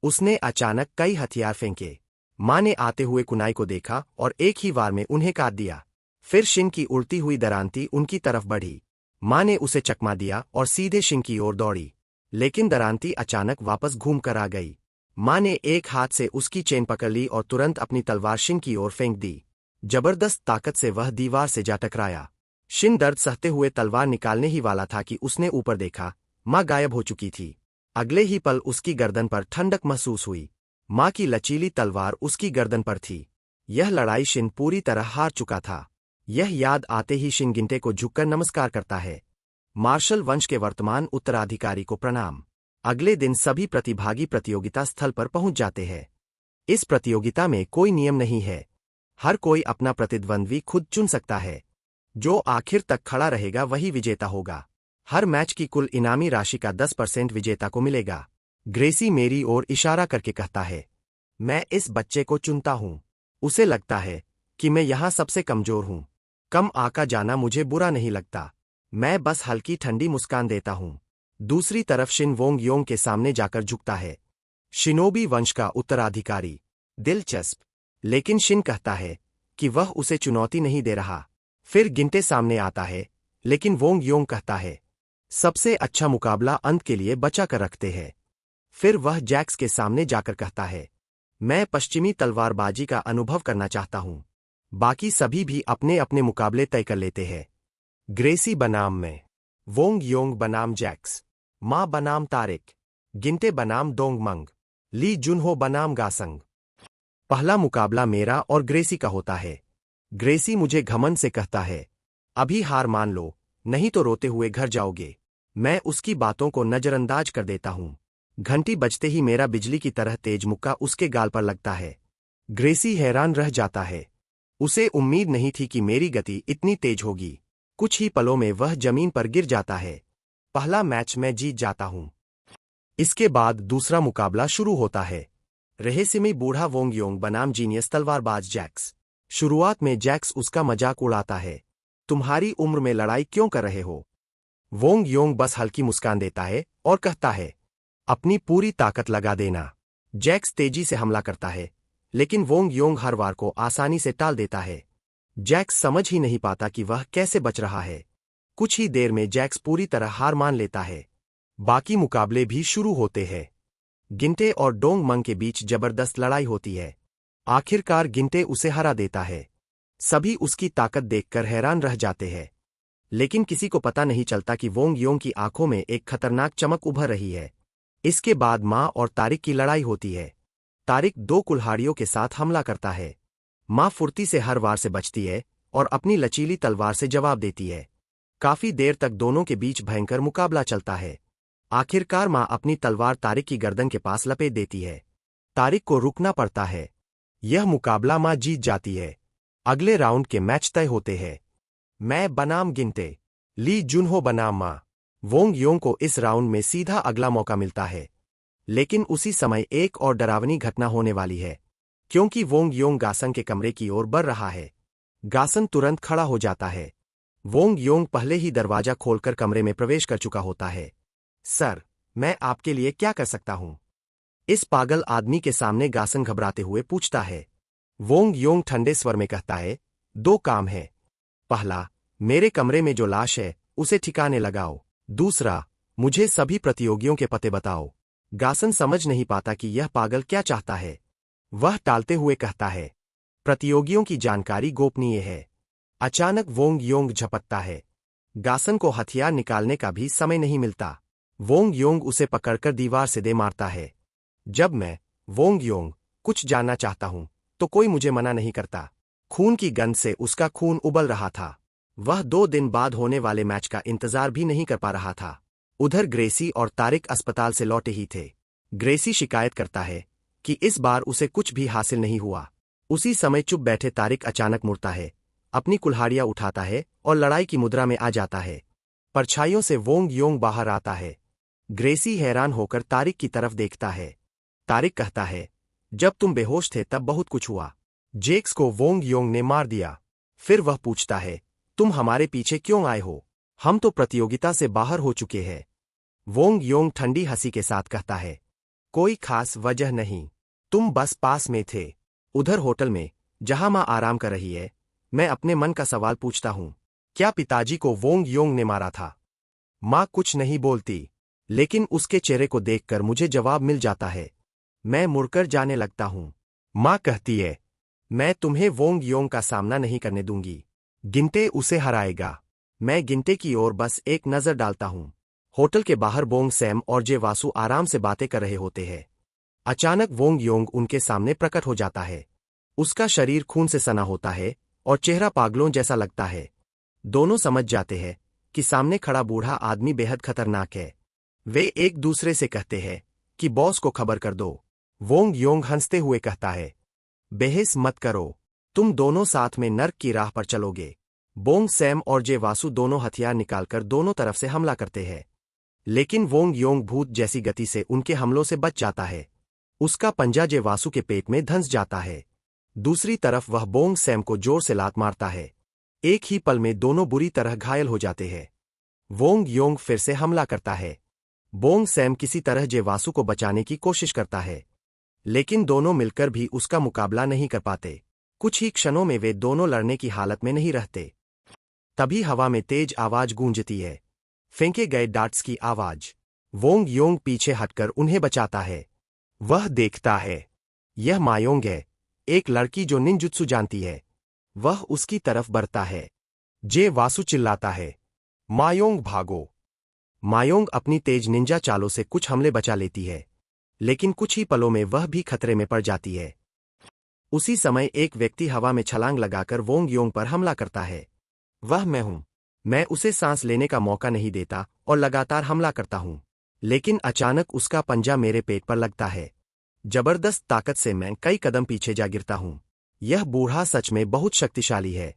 उसने अचानक कई हथियार फेंके। माँ ने आते हुए कुनाई को देखा और एक ही वार में उन्हें काट दिया। फिर शिन की उड़ती हुई दरांती उनकी तरफ बढ़ी। माँ ने उसे चकमा दिया और सीधे शिन की ओर दौड़ी, लेकिन दरांती अचानक वापस घूम कर आ गई। माँ ने एक हाथ से उसकी चेन पकड़ ली और तुरंत अपनी तलवार शिन की ओर फेंक दी। जबरदस्त ताकत से वह दीवार से जा टकराया। शिन दर्द सहते हुए तलवार निकालने ही वाला था कि उसने ऊपर देखा। माँ गायब हो चुकी थी। अगले ही पल उसकी गर्दन पर ठंडक महसूस हुई। माँ की लचीली तलवार उसकी गर्दन पर थी। यह लड़ाई शिन पूरी तरह हार चुका था। यह याद आते ही शिन गिनते को झुककर नमस्कार करता है। मार्शल वंश के वर्तमान उत्तराधिकारी को प्रणाम। अगले दिन सभी प्रतिभागी प्रतियोगिता स्थल पर पहुंच जाते हैं। इस प्रतियोगिता में कोई नियम नहीं है। हर कोई अपना प्रतिद्वंद्वी खुद चुन सकता है। जो आखिर तक खड़ा रहेगा वही विजेता होगा। हर मैच की कुल इनामी राशि का 10% विजेता को मिलेगा। ग्रेसी मेरी ओर इशारा करके कहता है, मैं इस बच्चे को चुनता हूं। उसे लगता है कि मैं यहां सबसे कमजोर हूं। कम आका जाना मुझे बुरा नहीं लगता। मैं बस हल्की ठंडी मुस्कान देता हूं। दूसरी तरफ शिन वोंग योंग के सामने जाकर झुकता है। शिनोबी वंश का उत्तराधिकारी। दिलचस्प। लेकिन शिन कहता है कि वह उसे चुनौती नहीं दे रहा। फिर गिनते सामने आता है, लेकिन वोंग योंग कहता है, सबसे अच्छा मुकाबला अंत के लिए बचा कर रखते हैं। फिर वह जैक्स के सामने जाकर कहता है, मैं पश्चिमी तलवारबाजी का अनुभव करना चाहता हूं। बाकी सभी भी अपने अपने मुकाबले तय कर लेते हैं। ग्रेसी बनाम मैं, वोंग योंग बनाम जैक्स, माँ बनाम तारिक, गिनते बनाम डोंगमंग, ली जुनहो बनाम गासंग। पहला मुकाबला मेरा और ग्रेसी का होता है। ग्रेसी मुझे घमंड से कहता है, अभी हार मान लो, नहीं तो रोते हुए घर जाओगे। मैं उसकी बातों को नजरअंदाज कर देता हूं। घंटी बजते ही मेरा बिजली की तरह तेज मुक्का उसके गाल पर लगता है। ग्रेसी हैरान रह जाता है। उसे उम्मीद नहीं थी कि मेरी गति इतनी तेज होगी। कुछ ही पलों में वह जमीन पर गिर जाता है। पहला मैच मैं जीत जाता हूं। इसके बाद दूसरा मुकाबला शुरू होता है। रहस्यमय बूढ़ा वोंग योंग बनाम जीनियस तलवारबाज जैक्स। शुरुआत में जैक्स उसका मजाक उड़ाता है, तुम्हारी उम्र में लड़ाई क्यों कर रहे हो? वोंग योंग बस हल्की मुस्कान देता है और कहता है, अपनी पूरी ताकत लगा देना। जैक्स तेजी से हमला करता है, लेकिन वोंग योंग हर वार को आसानी से टाल देता है। जैक्स समझ ही नहीं पाता कि वह कैसे बच रहा है। कुछ ही देर में जैक्स पूरी तरह हार मान लेता है। बाकी मुकाबले भी शुरू होते हैं। गिंटे और डोंग मंग के बीच जबरदस्त लड़ाई होती है। आखिरकार गिंटे उसे हरा देता है। सभी उसकी ताकत देखकर हैरान रह जाते हैं, लेकिन किसी को पता नहीं चलता कि वोंग योंग की आंखों में एक खतरनाक चमक उभर रही है। इसके बाद माँ और तारिक की लड़ाई होती है। तारिक 2 कुल्हाड़ियों के साथ हमला करता है। माँ फुर्ती से हर वार से बचती है और अपनी लचीली तलवार से जवाब देती है। काफी देर तक दोनों के बीच भयंकर मुकाबला चलता है। आखिरकार माँ अपनी तलवार तारिक की गर्दन के पास लपेट देती है। तारिक को रुकना पड़ता है। यह मुकाबला माँ जीत जाती है। अगले राउंड के मैच तय होते हैं। मैं बनाम गिंटे, ली जुनहो बनाम माँ। वोंग योंग को इस राउंड में सीधा अगला मौका मिलता है, लेकिन उसी समय एक और डरावनी घटना होने वाली है, क्योंकि वोंग योंग गासन के कमरे की ओर बढ़ रहा है। गासन तुरंत खड़ा हो जाता है। वोंग योंग पहले ही दरवाजा खोलकर कमरे में प्रवेश कर चुका होता है। सर, मैं आपके लिए क्या कर सकता हूं? इस पागल आदमी के सामने गासन घबराते हुए पूछता है। वोंग योंग ठंडे स्वर में कहता है, 2 काम है। पहला, मेरे कमरे में जो लाश है उसे ठिकाने लगाओ। दूसरा, मुझे सभी प्रतियोगियों के पते बताओ। गासन समझ नहीं पाता कि यह पागल क्या चाहता है। वह टालते हुए कहता है, प्रतियोगियों की जानकारी गोपनीय है। अचानक वोंग योंग झपटता है। गासन को हथियार निकालने का भी समय नहीं मिलता। वोंग योंग उसे पकड़कर दीवार से दे मारता है। जब मैं, वोंग योंग, कुछ जानना चाहता हूं तो कोई मुझे मना नहीं करता। खून की गंध से उसका खून उबल रहा था। वह 2 दिन बाद होने वाले मैच का इंतजार भी नहीं कर पा रहा था। उधर ग्रेसी और तारिक अस्पताल से लौटे ही थे। ग्रेसी शिकायत करता है कि इस बार उसे कुछ भी हासिल नहीं हुआ। उसी समय चुप बैठे तारिक अचानक मुड़ता है, अपनी कुल्हाड़ियां उठाता है और लड़ाई की मुद्रा में आ जाता है। परछाइयों से वोंग योंग बाहर आता है। ग्रेसी हैरान होकर तारिक की तरफ देखता है। तारिक कहता है, जब तुम बेहोश थे तब बहुत कुछ हुआ। जेक्स को वोंग योंग ने मार दिया। फिर वह पूछता है, तुम हमारे पीछे क्यों आए हो? हम तो प्रतियोगिता से बाहर हो चुके हैं। वोंग योंग ठंडी हंसी के साथ कहता है, कोई खास वजह नहीं, तुम बस पास में थे। उधर होटल में, जहां मां आराम कर रही है, मैं अपने मन का सवाल पूछता हूं, क्या पिताजी को वोंग योंग ने मारा था? मां कुछ नहीं बोलती, लेकिन उसके चेहरे को देखकर मुझे जवाब मिल जाता है। मैं मुड़कर जाने लगता हूं। मां कहती है, मैं तुम्हें वोंग योंग का सामना नहीं करने दूंगी। गिंटे उसे हराएगा। मैं गिंटे की ओर बस एक नजर डालता हूं। होटल के बाहर बोंग सैम और जे वासु आराम से बातें कर रहे होते हैं। अचानक वोंग योंग उनके सामने प्रकट हो जाता है। उसका शरीर खून से सना होता है और चेहरा पागलों जैसा लगता है। दोनों समझ जाते हैं कि सामने खड़ा बूढ़ा आदमी बेहद खतरनाक है। वे एक दूसरे से कहते हैं कि बॉस को खबर कर दो। वोंग योंग हंसते हुए कहता है, बहस मत करो, तुम दोनों साथ में नर्क की राह पर चलोगे। बोंग सैम और जे वासु दोनों हथियार निकालकर दोनों तरफ से हमला करते हैं, लेकिन वोंग योंग भूत जैसी गति से उनके हमलों से बच जाता है। उसका पंजा जे वासु के पेट में धंस जाता है। दूसरी तरफ वह बोंग सैम को जोर से लात मारता है। एक ही पल में दोनों बुरी तरह घायल हो जाते हैं। वोंग योंग फिर से हमला करता है। बोंग सैम किसी तरह जे वासु को बचाने की कोशिश करता है, लेकिन दोनों मिलकर भी उसका मुकाबला नहीं कर पाते। कुछ ही क्षणों में वे दोनों लड़ने की हालत में नहीं रहते। तभी हवा में तेज आवाज गूंजती है, फेंके गए डार्ट्स की आवाज। वोंग योंग पीछे हटकर उन्हें बचाता है। वह देखता है, यह मायोंग है, एक लड़की जो निंजुत्सु जानती है। वह उसकी तरफ बढ़ता है। जे वासु चिल्लाता है, मायोंग भागो। मायोंग अपनी तेज निंजा चालों से कुछ हमले बचा लेती है, लेकिन कुछ ही पलों में वह भी खतरे में पड़ जाती है। उसी समय एक व्यक्ति हवा में छलांग लगाकर वोंग योंग पर हमला करता है। वह मैं हूं। मैं उसे सांस लेने का मौका नहीं देता और लगातार हमला करता हूं, लेकिन अचानक उसका पंजा मेरे पेट पर लगता है। जबरदस्त ताकत से मैं कई कदम पीछे जा गिरता हूं। यह बूढ़ा सच में बहुत शक्तिशाली है।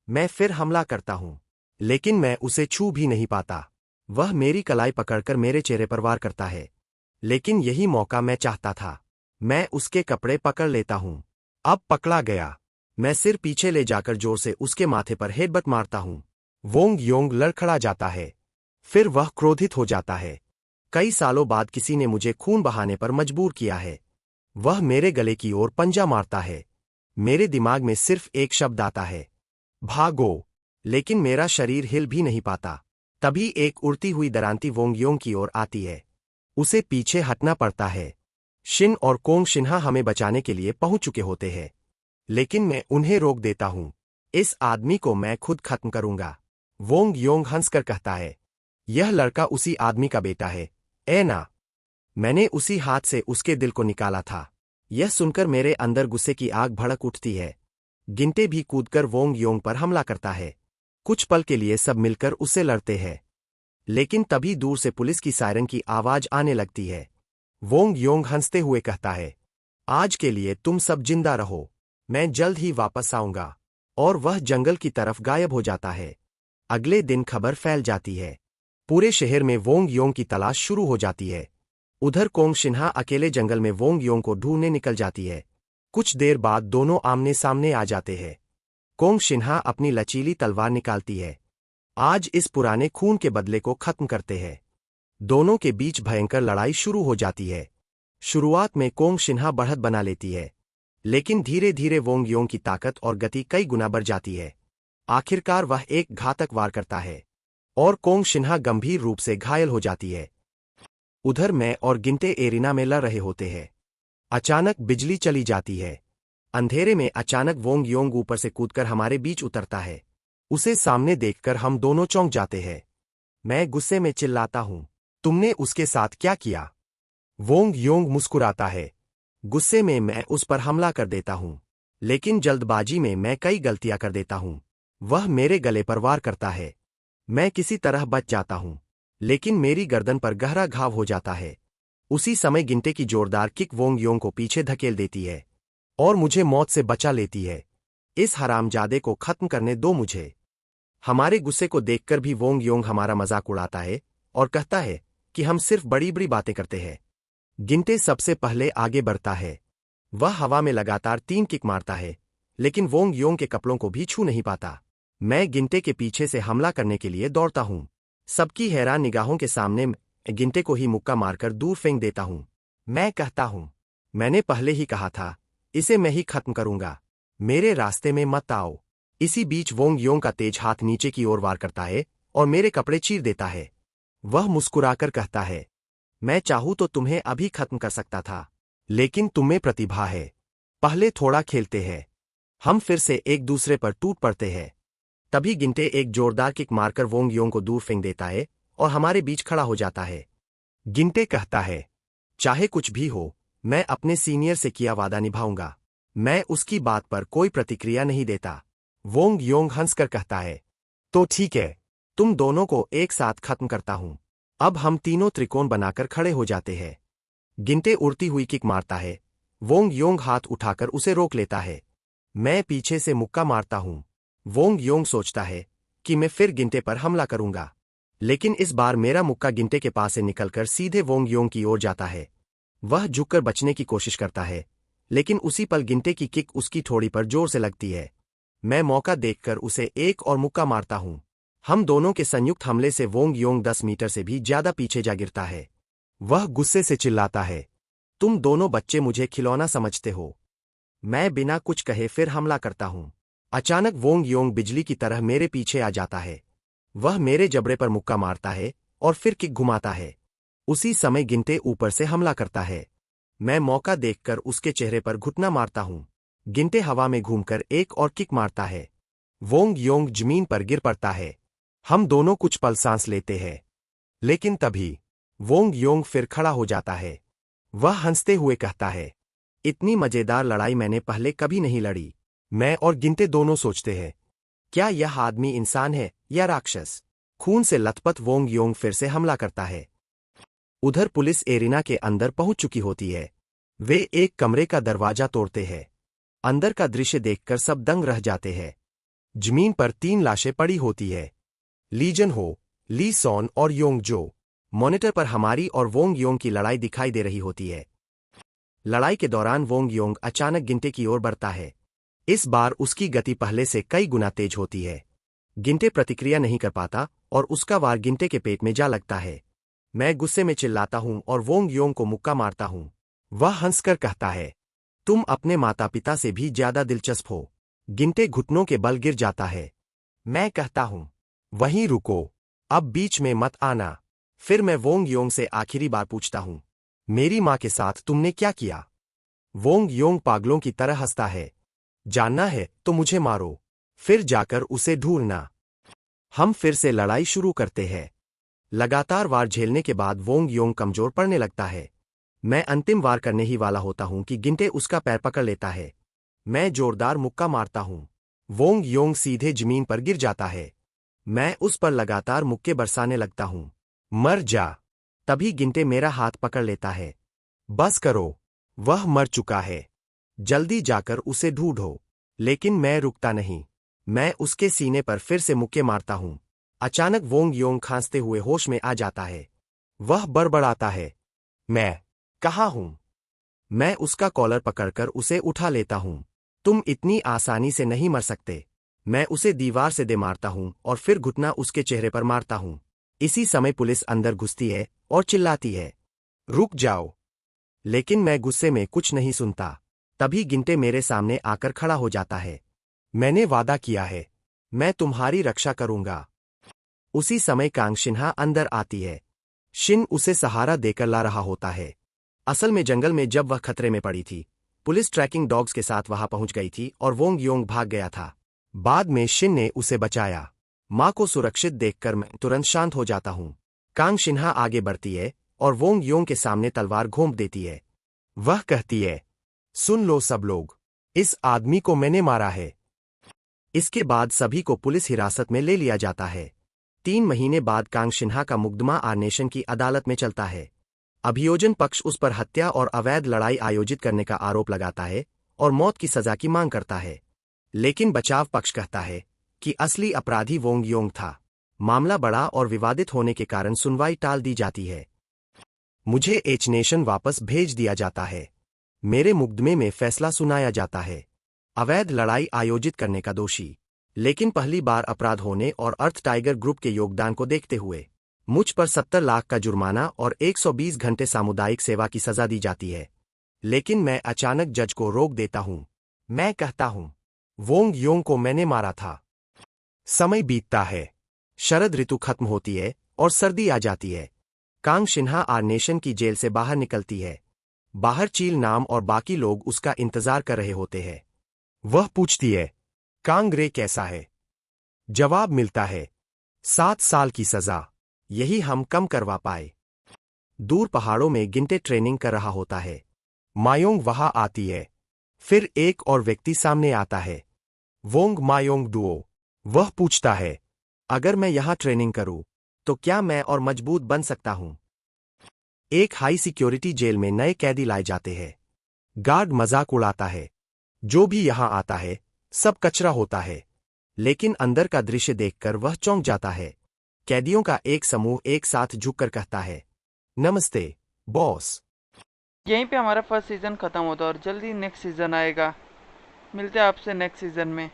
मैं फिर हमला करता हूं, लेकिन मैं उसे छू भी नहीं पाता। वह मेरी कलाई पकड़कर मेरे चेहरे पर वार करता है, लेकिन यही मौका मैं चाहता था। मैं उसके कपड़े पकड़ लेता हूं। अब पकड़ा गया। मैं सिर पीछे ले जाकर जोर से उसके माथे पर हेडबट मारता हूं। वोंग योंग लड़खड़ा जाता है। फिर वह क्रोधित हो जाता है। कई सालों बाद किसी ने मुझे खून बहाने पर मजबूर किया है। वह मेरे गले की ओर पंजा मारता है। मेरे दिमाग में सिर्फ एक शब्द आता है, भागो। लेकिन मेरा शरीर हिल भी नहीं पाता। तभी एक उड़ती हुई दरांती वोंग योंग की ओर आती है। उसे पीछे हटना पड़ता है। शिन और कोंग शिन्हा हमें बचाने के लिए पहुंच चुके होते हैं, लेकिन मैं उन्हें रोक देता हूं। इस आदमी को मैं खुद खत्म करूंगा, वोंग योंग हंसकर कहता है। यह लड़का उसी आदमी का बेटा है, ए ना। मैंने उसी हाथ से उसके दिल को निकाला था। यह सुनकर मेरे अंदर गुस्से की आग भड़क उठती है। गिनते भी कूदकर वोंग योंग पर हमला करता है। कुछ पल के लिए सब मिलकर उससे लड़ते हैं, लेकिन तभी दूर से पुलिस की सायरन की आवाज आने लगती है। वोंग योंग हंसते हुए कहता है, आज के लिए तुम सब जिंदा रहो, मैं जल्द ही वापस आऊंगा। और वह जंगल की तरफ गायब हो जाता है। अगले दिन खबर फैल जाती है। पूरे शहर में वोंग योंग की तलाश शुरू हो जाती है। उधर कोंग शिन्हा अकेले जंगल में वोंग योंग को ढूंढने निकल जाती है। कुछ देर बाद दोनों आमने सामने आ जाते हैं। कोंग शिन्हा अपनी लचीली तलवार निकालती है। आज इस पुराने खून के बदले को खत्म करते हैं। दोनों के बीच भयंकर लड़ाई शुरू हो जाती है। शुरुआत में कोंग शिन्हा बढ़त बना लेती है, लेकिन धीरे धीरे वोंग योंग की ताकत और गति कई गुना बढ़ जाती है। आखिरकार वह एक घातक वार करता है और कोंग शिन्हा गंभीर रूप से घायल हो जाती है। उधर मैं और गिनते एरिना में लड़ रहे होते हैं। अचानक बिजली चली जाती है। अंधेरे में अचानक वोंग योंग ऊपर से कूदकर हमारे बीच उतरता है। उसे सामने देखकर हम दोनों चौंक जाते हैं। मैं गुस्से में चिल्लाता हूं, तुमने उसके साथ क्या किया? वोंग योंग मुस्कुराता है। गुस्से में मैं उस पर हमला कर देता हूं, लेकिन जल्दबाजी में मैं कई गलतियां कर देता हूं। वह मेरे गले पर वार करता है। मैं किसी तरह बच जाता हूं, लेकिन मेरी गर्दन पर गहरा घाव हो जाता है। उसी समय गिनते की जोरदार किक वोंग योंग को पीछे धकेल देती है और मुझे मौत से बचा लेती है। इस हरामजादे को खत्म करने दो मुझे। हमारे गुस्से को देखकर भी वोंग योंग हमारा मजाक उड़ाता है और कहता है कि हम सिर्फ बड़ी बड़ी बातें करते हैं। गिनते सबसे पहले आगे बढ़ता है। वह हवा में लगातार 3 किक मारता है, लेकिन वोंग योंग के कपड़ों को भी छू नहीं पाता। मैं गिनते के पीछे से हमला करने के लिए दौड़ता हूं। सबकी हैरान निगाहों के सामने गिनते को ही मुक्का मारकर दूर फेंक देता हूं। मैं कहता हूं, मैंने पहले ही कहा था, इसे मैं ही खत्म करूंगा, मेरे रास्ते में मत आओ। इसी बीच वोंग योंग का तेज हाथ नीचे की ओर वार करता है और मेरे कपड़े चीर देता है। वह मुस्कुराकर कहता है, मैं चाहूं तो तुम्हें अभी खत्म कर सकता था, लेकिन तुम्हें प्रतिभा है। पहले थोड़ा खेलते हैं। हम फिर से एक दूसरे पर टूट पड़ते हैं। तभी गिनते एक जोरदार किक मारकर वोंग योंग को दूर फेंक देता है और हमारे बीच खड़ा हो जाता है। गिनते कहता है, चाहे कुछ भी हो, मैं अपने सीनियर से किया वादा निभाऊंगा। मैं उसकी बात पर कोई प्रतिक्रिया नहीं देता। वोंग योंग हंसकर कहता है, तो ठीक है, तुम दोनों को एक साथ खत्म करता हूं। अब हम तीनों त्रिकोण बनाकर खड़े हो जाते हैं। गिनते उड़ती हुई किक मारता है। वोंग योंग हाथ उठाकर उसे रोक लेता है। मैं पीछे से मुक्का मारता हूं। वोंग योंग सोचता है कि मैं फिर गिनते पर हमला करूंगा, लेकिन इस बार मेरा मुक्का गिनते के पास से निकलकर सीधे वोंग योंग की ओर जाता है। वह झुककर बचने की कोशिश करता है, लेकिन उसी पल गिनते की किक उसकी ठोड़ी पर जोर से लगती है। मैं मौका देखकर उसे एक और मुक्का मारता हूं। हम दोनों के संयुक्त हमले से वोंग योंग 10 मीटर से भी ज्यादा पीछे जा गिरता है। वह गुस्से से चिल्लाता है, तुम दोनों बच्चे मुझे खिलौना समझते हो। मैं बिना कुछ कहे फिर हमला करता हूं। अचानक वोंग योंग बिजली की तरह मेरे पीछे आ जाता है। वह मेरे जबड़े पर मुक्का मारता है और फिर किक घुमाता है। उसी समय गिनते ऊपर से हमला करता है। मैं मौका देखकर उसके चेहरे पर घुटना मारता हूं। गिनते हवा में घूमकर एक और किक मारता है। वोंग योंग जमीन पर गिर पड़ता है। हम दोनों कुछ पल सांस लेते हैं, लेकिन तभी वोंग योंग फिर खड़ा हो जाता है। वह हंसते हुए कहता है, इतनी मजेदार लड़ाई मैंने पहले कभी नहीं लड़ी। मैं और गिनते दोनों सोचते हैं, क्या यह आदमी इंसान है या राक्षस? खून से लथपथ वोंग योंग फिर से हमला करता है। उधर पुलिस एरिना के अंदर पहुंच चुकी होती है। वे एक कमरे का दरवाजा तोड़ते हैं। अंदर का दृश्य देखकर सब दंग रह जाते हैं। जमीन पर 3 लाशें पड़ी होती है। ली जन हो, ली सॉन और योंग जो। मॉनिटर पर हमारी और वोंग योंग की लड़ाई दिखाई दे रही होती है। लड़ाई के दौरान वोंग योंग अचानक गिनते की ओर बढ़ता है। इस बार उसकी गति पहले से कई गुना तेज होती है। गिनते प्रतिक्रिया नहीं कर पाता और उसका वार गिनते के पेट में जा लगता है। मैं गुस्से में चिल्लाता हूं और वोंग योंग को मुक्का मारता हूं। वह हंसकर कहता है, तुम अपने माता पिता से भी ज्यादा दिलचस्प हो। गिनते घुटनों के बल गिर जाता है। मैं कहता हूं, वहीं रुको, अब बीच में मत आना। फिर मैं वोंग योंग से आखिरी बार पूछता हूं, मेरी माँ के साथ तुमने क्या किया? वोंग योंग पागलों की तरह हंसता है। जानना है तो मुझे मारो, फिर जाकर उसे ढूंढना। हम फिर से लड़ाई शुरू करते हैं। लगातार वार झेलने के बाद वोंग योंग कमजोर पड़ने लगता है। मैं अंतिम वार करने ही वाला होता हूं कि गिनते उसका पैर पकड़ लेता है। मैं जोरदार मुक्का मारता हूं। वोंग योंग सीधे जमीन पर गिर जाता है। मैं उस पर लगातार मुक्के बरसाने लगता हूं। मर जा। तभी गिनते मेरा हाथ पकड़ लेता है। बस करो, वह मर चुका है। जल्दी जाकर उसे ढूंढो। लेकिन मैं रुकता नहीं। मैं उसके सीने पर फिर से मुक्के मारता हूं। अचानक वोंग योंग खांसते हुए होश में आ जाता है। वह बड़बड़ाता है, मैं कहाँ हूं? मैं उसका कॉलर पकड़कर उसे उठा लेता हूं। तुम इतनी आसानी से नहीं मर सकते। मैं उसे दीवार से दे मारता हूं और फिर घुटना उसके चेहरे पर मारता हूं। इसी समय पुलिस अंदर घुसती है और चिल्लाती है, रुक जाओ। लेकिन मैं गुस्से में कुछ नहीं सुनता। तभी गिनते मेरे सामने आकर खड़ा हो जाता है। मैंने वादा किया है, मैं तुम्हारी रक्षा करूंगा। उसी समय कांग शिन्हा अंदर आती है। शिन उसे सहारा देकर ला रहा होता है। असल में जंगल में जब वह खतरे में पड़ी थी, पुलिस ट्रैकिंग डॉग्स के साथ वहां पहुंच गई थी और वोंग योंग भाग गया था। बाद में शिन ने उसे बचाया। मां को सुरक्षित देखकर मैं तुरंत शांत हो जाता हूं। कांग शिन्हा आगे बढ़ती है और वोंग योंग के सामने तलवार घोंप देती है। वह कहती है, सुन लो सब लोग, इस आदमी को मैंने मारा है। इसके बाद सभी को पुलिस हिरासत में ले लिया जाता है। 3 महीने बाद कांग शिन्हा का मुकदमा आर्नेशन की अदालत में चलता है। अभियोजन पक्ष उस पर हत्या और अवैध लड़ाई आयोजित करने का आरोप लगाता है और मौत की सजा की मांग करता है। लेकिन बचाव पक्ष कहता है कि असली अपराधी वोंग योंग था। मामला बड़ा और विवादित होने के कारण सुनवाई टाल दी जाती है। मुझे एच नेशन वापस भेज दिया जाता है। मेरे मुकदमे में फैसला सुनाया जाता है। अवैध लड़ाई आयोजित करने का दोषी, लेकिन पहली बार अपराध होने और अर्थ टाइगर ग्रुप के योगदान को देखते हुए मुझ पर 70 लाख का जुर्माना और 120 घंटे सामुदायिक सेवा की सजा दी जाती है। लेकिन मैं अचानक जज को रोक देता हूं। मैं कहता हूं, वोंग योंग को मैंने मारा था। समय बीतता है। शरद ऋतु खत्म होती है और सर्दी आ जाती है। कांग शिन्हा आर्नेशन की जेल से बाहर निकलती है। बाहर चील नाम और बाकी लोग उसका इंतजार कर रहे होते हैं। वह पूछती है, कांग रे कैसा है? जवाब मिलता है, 7 साल की सजा, यही हम कम करवा पाए। दूर पहाड़ों में गिनते ट्रेनिंग कर रहा होता है। मायोंग वहां आती है। फिर एक और व्यक्ति सामने आता है, वोंग मायोंग डुओ। वह पूछता है, अगर मैं यहां ट्रेनिंग करूं तो क्या मैं और मजबूत बन सकता हूं? एक हाई सिक्योरिटी जेल में नए कैदी लाए जाते हैं। गार्ड मजाक उड़ाता है, जो भी यहां आता है सब कचरा होता है। लेकिन अंदर का दृश्य देखकर वह चौंक जाता है। कैदियों का एक समूह एक साथ झुककर कहता है, नमस्ते बॉस। यहीं पे हमारा फर्स्ट सीज़न ख़त्म होता है और जल्दी नेक्स्ट सीज़न आएगा। मिलते हैं आपसे नेक्स्ट सीज़न में।